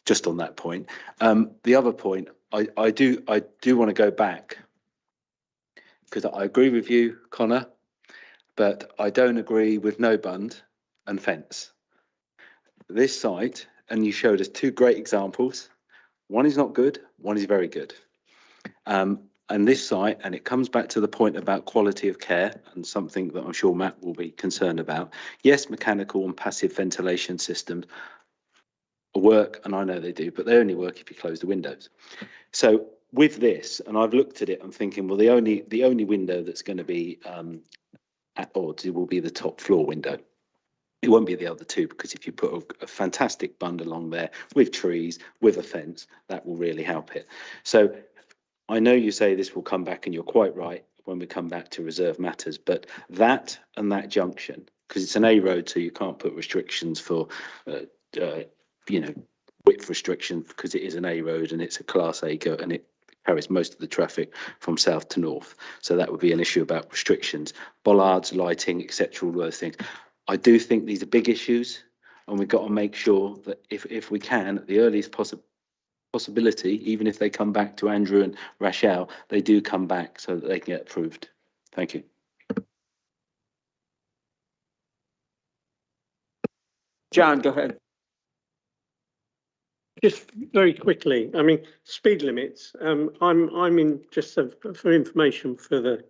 Just on that point. The other point, I do want to go back because I agree with you, Connor, but I don't agree with no bund and fence. This site, and you showed us two great examples. One is not good, one is very good. And this site, and it comes back to the point about quality of care and something that I'm sure Matt will be concerned about. Yes, mechanical and passive ventilation systems work, and I know they do, but they only work if you close the windows. So with this, and I've looked at it, I'm thinking, well, the only window that's going to be at odds, it will be the top floor window. It won't be the other two, because if you put a fantastic bund along there with trees, with a fence, that will really help it. So I know you say this will come back, and you're quite right when we come back to reserve matters, but that and that junction, because it's an A road, so you can't put restrictions for, width restrictions, because it is an A road and it's a class A go, and it carries most of the traffic from south to north. So that would be an issue about restrictions, bollards, lighting, etc., all those things. I do think these are big issues, and we've got to make sure that if we can, at the earliest possibility, even if they come back to Andrew and Rachel, they do come back so that they can get approved. Thank you. John, go ahead. Just very quickly, I mean, speed limits. I'm in just for information for the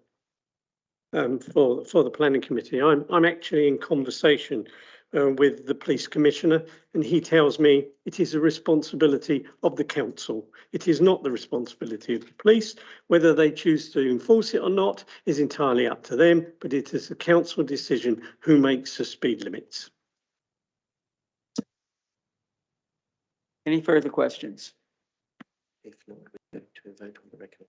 planning committee. I'm actually in conversation with the police commissioner, and he tells me it is a responsibility of the council. It is not the responsibility of the police. Whether they choose to enforce it or not is entirely up to them, but it is a council decision who makes the speed limits. Any further questions? If not, we go to a vote on the recommendation.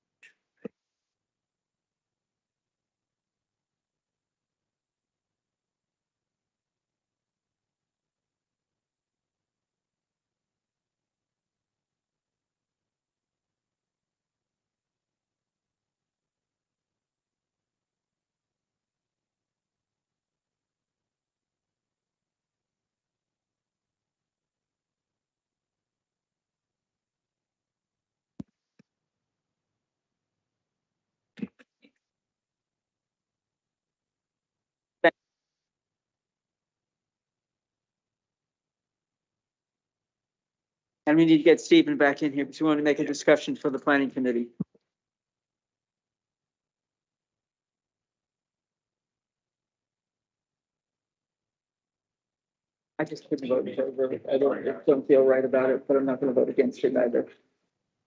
And we need to get Stephen back in here because we want to make a discussion for the planning committee. I just couldn't vote in favor. I don't feel right about it, but I'm not going to vote against it either.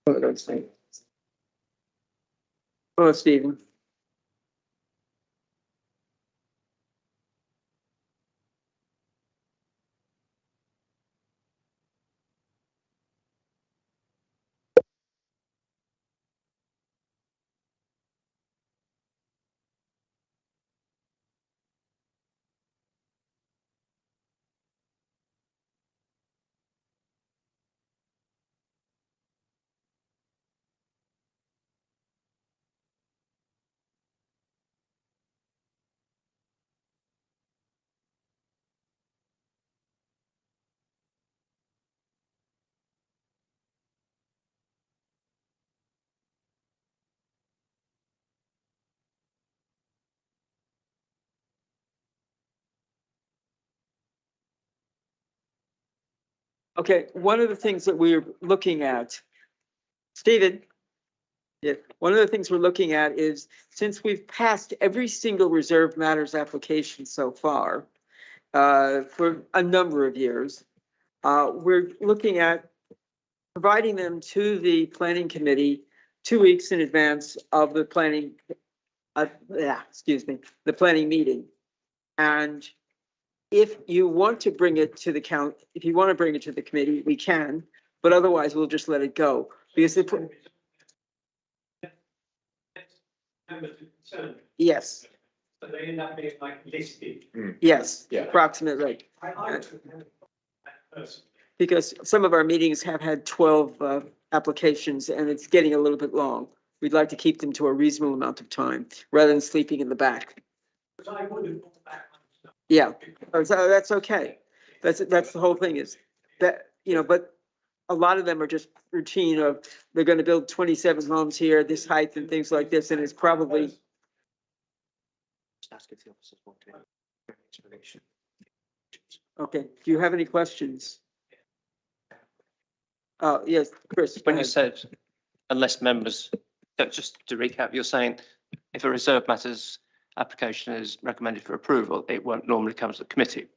One of those things. Oh, Stephen. Okay, one of the things that we're looking at, Stephen, Yeah, one of the things we're looking at is, since we've passed every single reserved matters application so far, for a number of years, we're looking at providing them to the planning committee 2 weeks in advance of the planning, the planning meeting. And if you want to bring it to the if you want to bring it to the committee, we can, but otherwise we'll just let it go, because yes. So they end up being like listed. Yes, Yeah. approximately. I Because some of our meetings have had 12 applications and it's getting a little bit long. We'd like to keep them to a reasonable amount of time rather than sleeping in the back. Yeah, so that's okay. That's the whole thing is that, but a lot of them are just routine of they're going to build 27 homes here, this height and things like this, and it's probably. Okay, do you have any questions? Yes, Chris. When you said, unless members, just to recap, you're saying if a reserved matters application is recommended for approval, it won't normally come to the committee.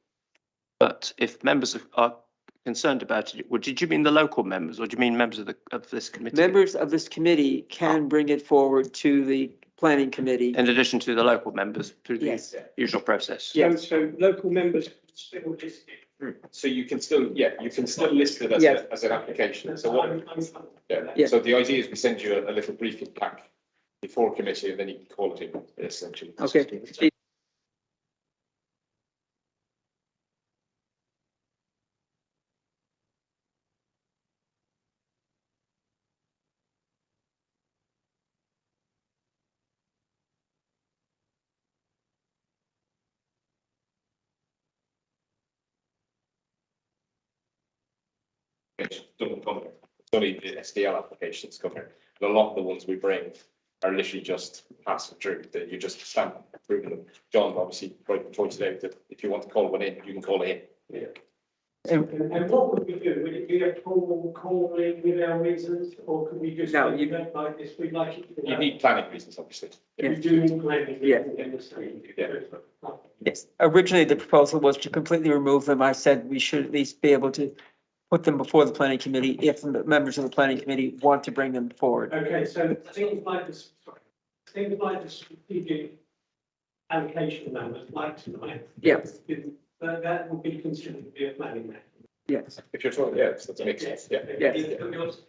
But if members are concerned about it, well, did you mean the local members or do you mean members of this committee? Members of this committee can bring it forward to the planning committee. In addition to the local members through the Yes. usual process? Yes. So local members still listed. So you can still, you can still list it Yes. as an application. So what, Yes. so the idea is we send you a little briefing pack before committee and then you can call it in, essentially. Okay. It's only the SDL applications covered. And a lot of the ones we bring are literally just passing through, that you just stamp approving them. John obviously pointed out that if you want to call one in, you can call it in. And what would we do? Would it be a call in with our reasons, or could we just No, say, you don't like this, we'd like it to be? You need planning reasons, obviously. You do need planning. Yeah. Yes, originally the proposal was to completely remove them. I said we should at least be able to put them before the planning committee if the members of the planning committee want to bring them forward. Okay, so things like this, the strategic allocation numbers, like tonight. Yes. That would be considered to be a planning matter. Yes. If you're talking, yes, that makes sense, yeah. Yes.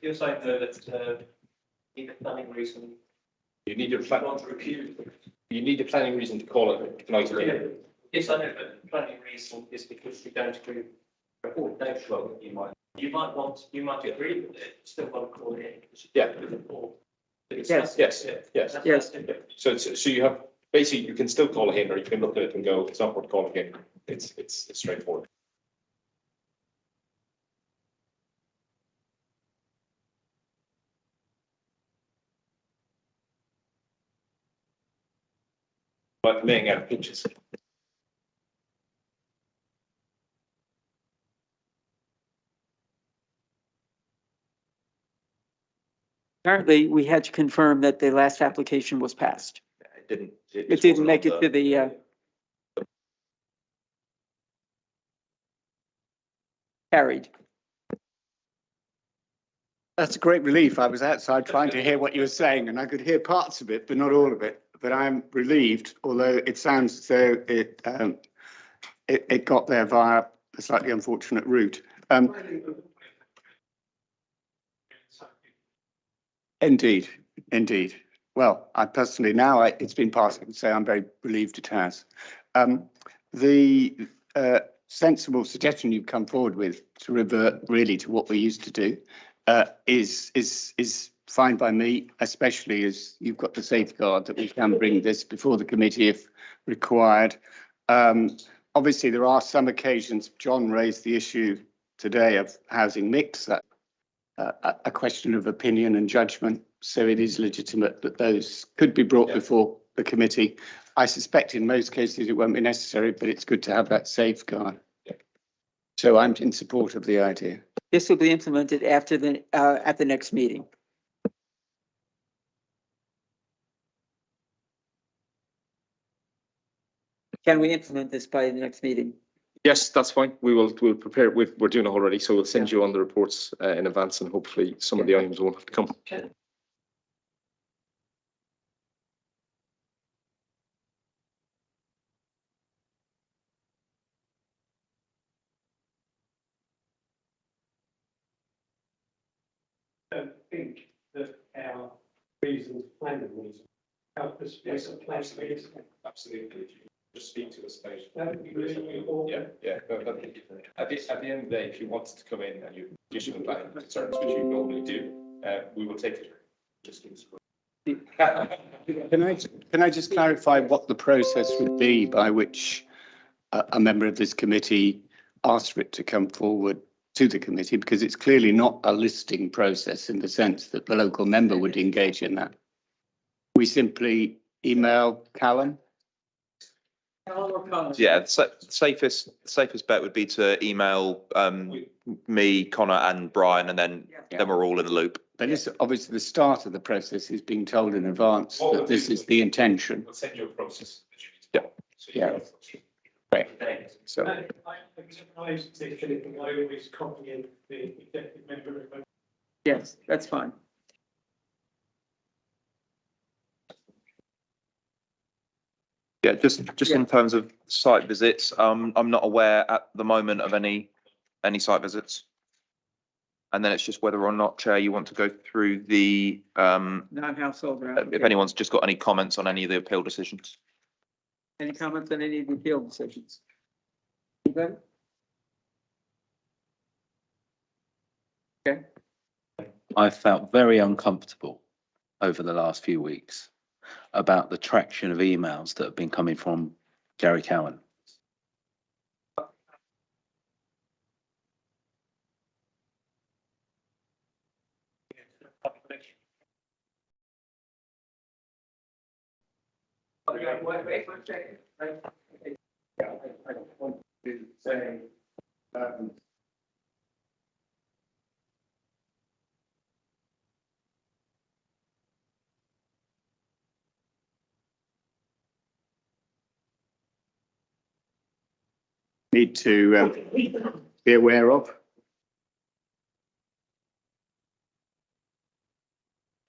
You're saying though that need a planning reason. You need a you need a planning reason to call it tonight. Yes, I know, but the planning reason is because you're going to do a full day show, you might agree with it, still want to call it in. Yeah. Yes. Yes. So you have, basically, you can still call it in, or you can look at it and go, it's not worth calling in. It's straightforward. But laying out pitches. Apparently, we had to confirm that the last application was passed. It didn't make it to the, carried. That's a great relief. I was outside trying to hear what you were saying and I could hear parts of it, but not all of it. But I'm relieved, although it sounds as though it got there via a slightly unfortunate route. Indeed. Well, I personally, now it's been passed, I can say I'm very relieved it has. The sensible suggestion you've come forward with to revert really to what we used to do is fine by me, especially as you've got the safeguard that we can bring this before the committee if required. Obviously, there are some occasions, John raised the issue today of housing mix, that a question of opinion and judgment. So it is legitimate that those could be brought before the committee. I suspect in most cases it won't be necessary, but it's good to have that safeguard. So I'm in support of the idea. This will be implemented after at the next meeting. Can we implement this by the next meeting? Yes, that's fine. We'll prepare, we're doing it already, so we'll send you on the reports in advance and hopefully some of the items won't have to come. I don't think that our reasons, planning reasons, help us with some planning reasons. Absolutely. Just speak to us, please. That would be really important. Yeah. At the end of the day, if you wanted to come in and you issue the planning concerns, which you normally do, we will take it. Just give us Can I just clarify what the process would be by which a member of this committee asks for it to come forward to the committee? Because it's clearly not a listing process in the sense that the local member would engage in that. We simply email Callum. Yeah, safest bet would be to email me, Connor and Brian, and then we're all in the loop. But this, obviously the start of the process is being told in advance that this is the intention. We'll send you a process. Yeah. Yeah. Right. So. I'm surprised that I always copy in the executive member. Yes, that's fine. Yeah, just in terms of site visits, I'm not aware at the moment of any site visits. And then it's just whether or not, Chair, you want to go through the Non-household. if anyone's just got any comments on any of the appeal decisions. Any comments on any of the appeal decisions? Anybody? Okay. I felt very uncomfortable over the last few weeks about the traction of emails that have been coming from Gary Cowan. Wait 1 second. I don't want to say, need to be aware of.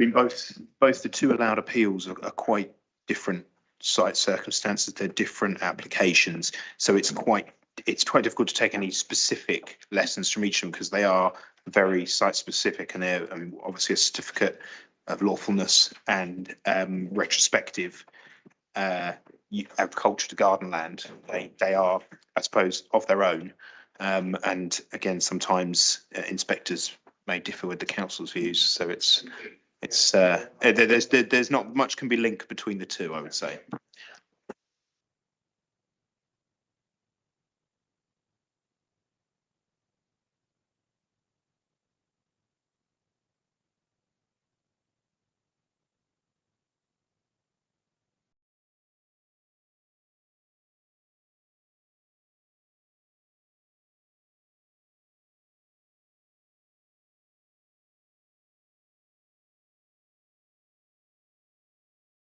I mean, both the two allowed appeals are quite different site circumstances. They're different applications, so it's quite difficult to take any specific lessons from each of them because they are very site specific, and they're, I mean, obviously a certificate of lawfulness and retrospective agriculture to garden land. They are, I suppose, of their own, and again, sometimes inspectors may differ with the council's views. So there's not much can be linked between the two, I would say.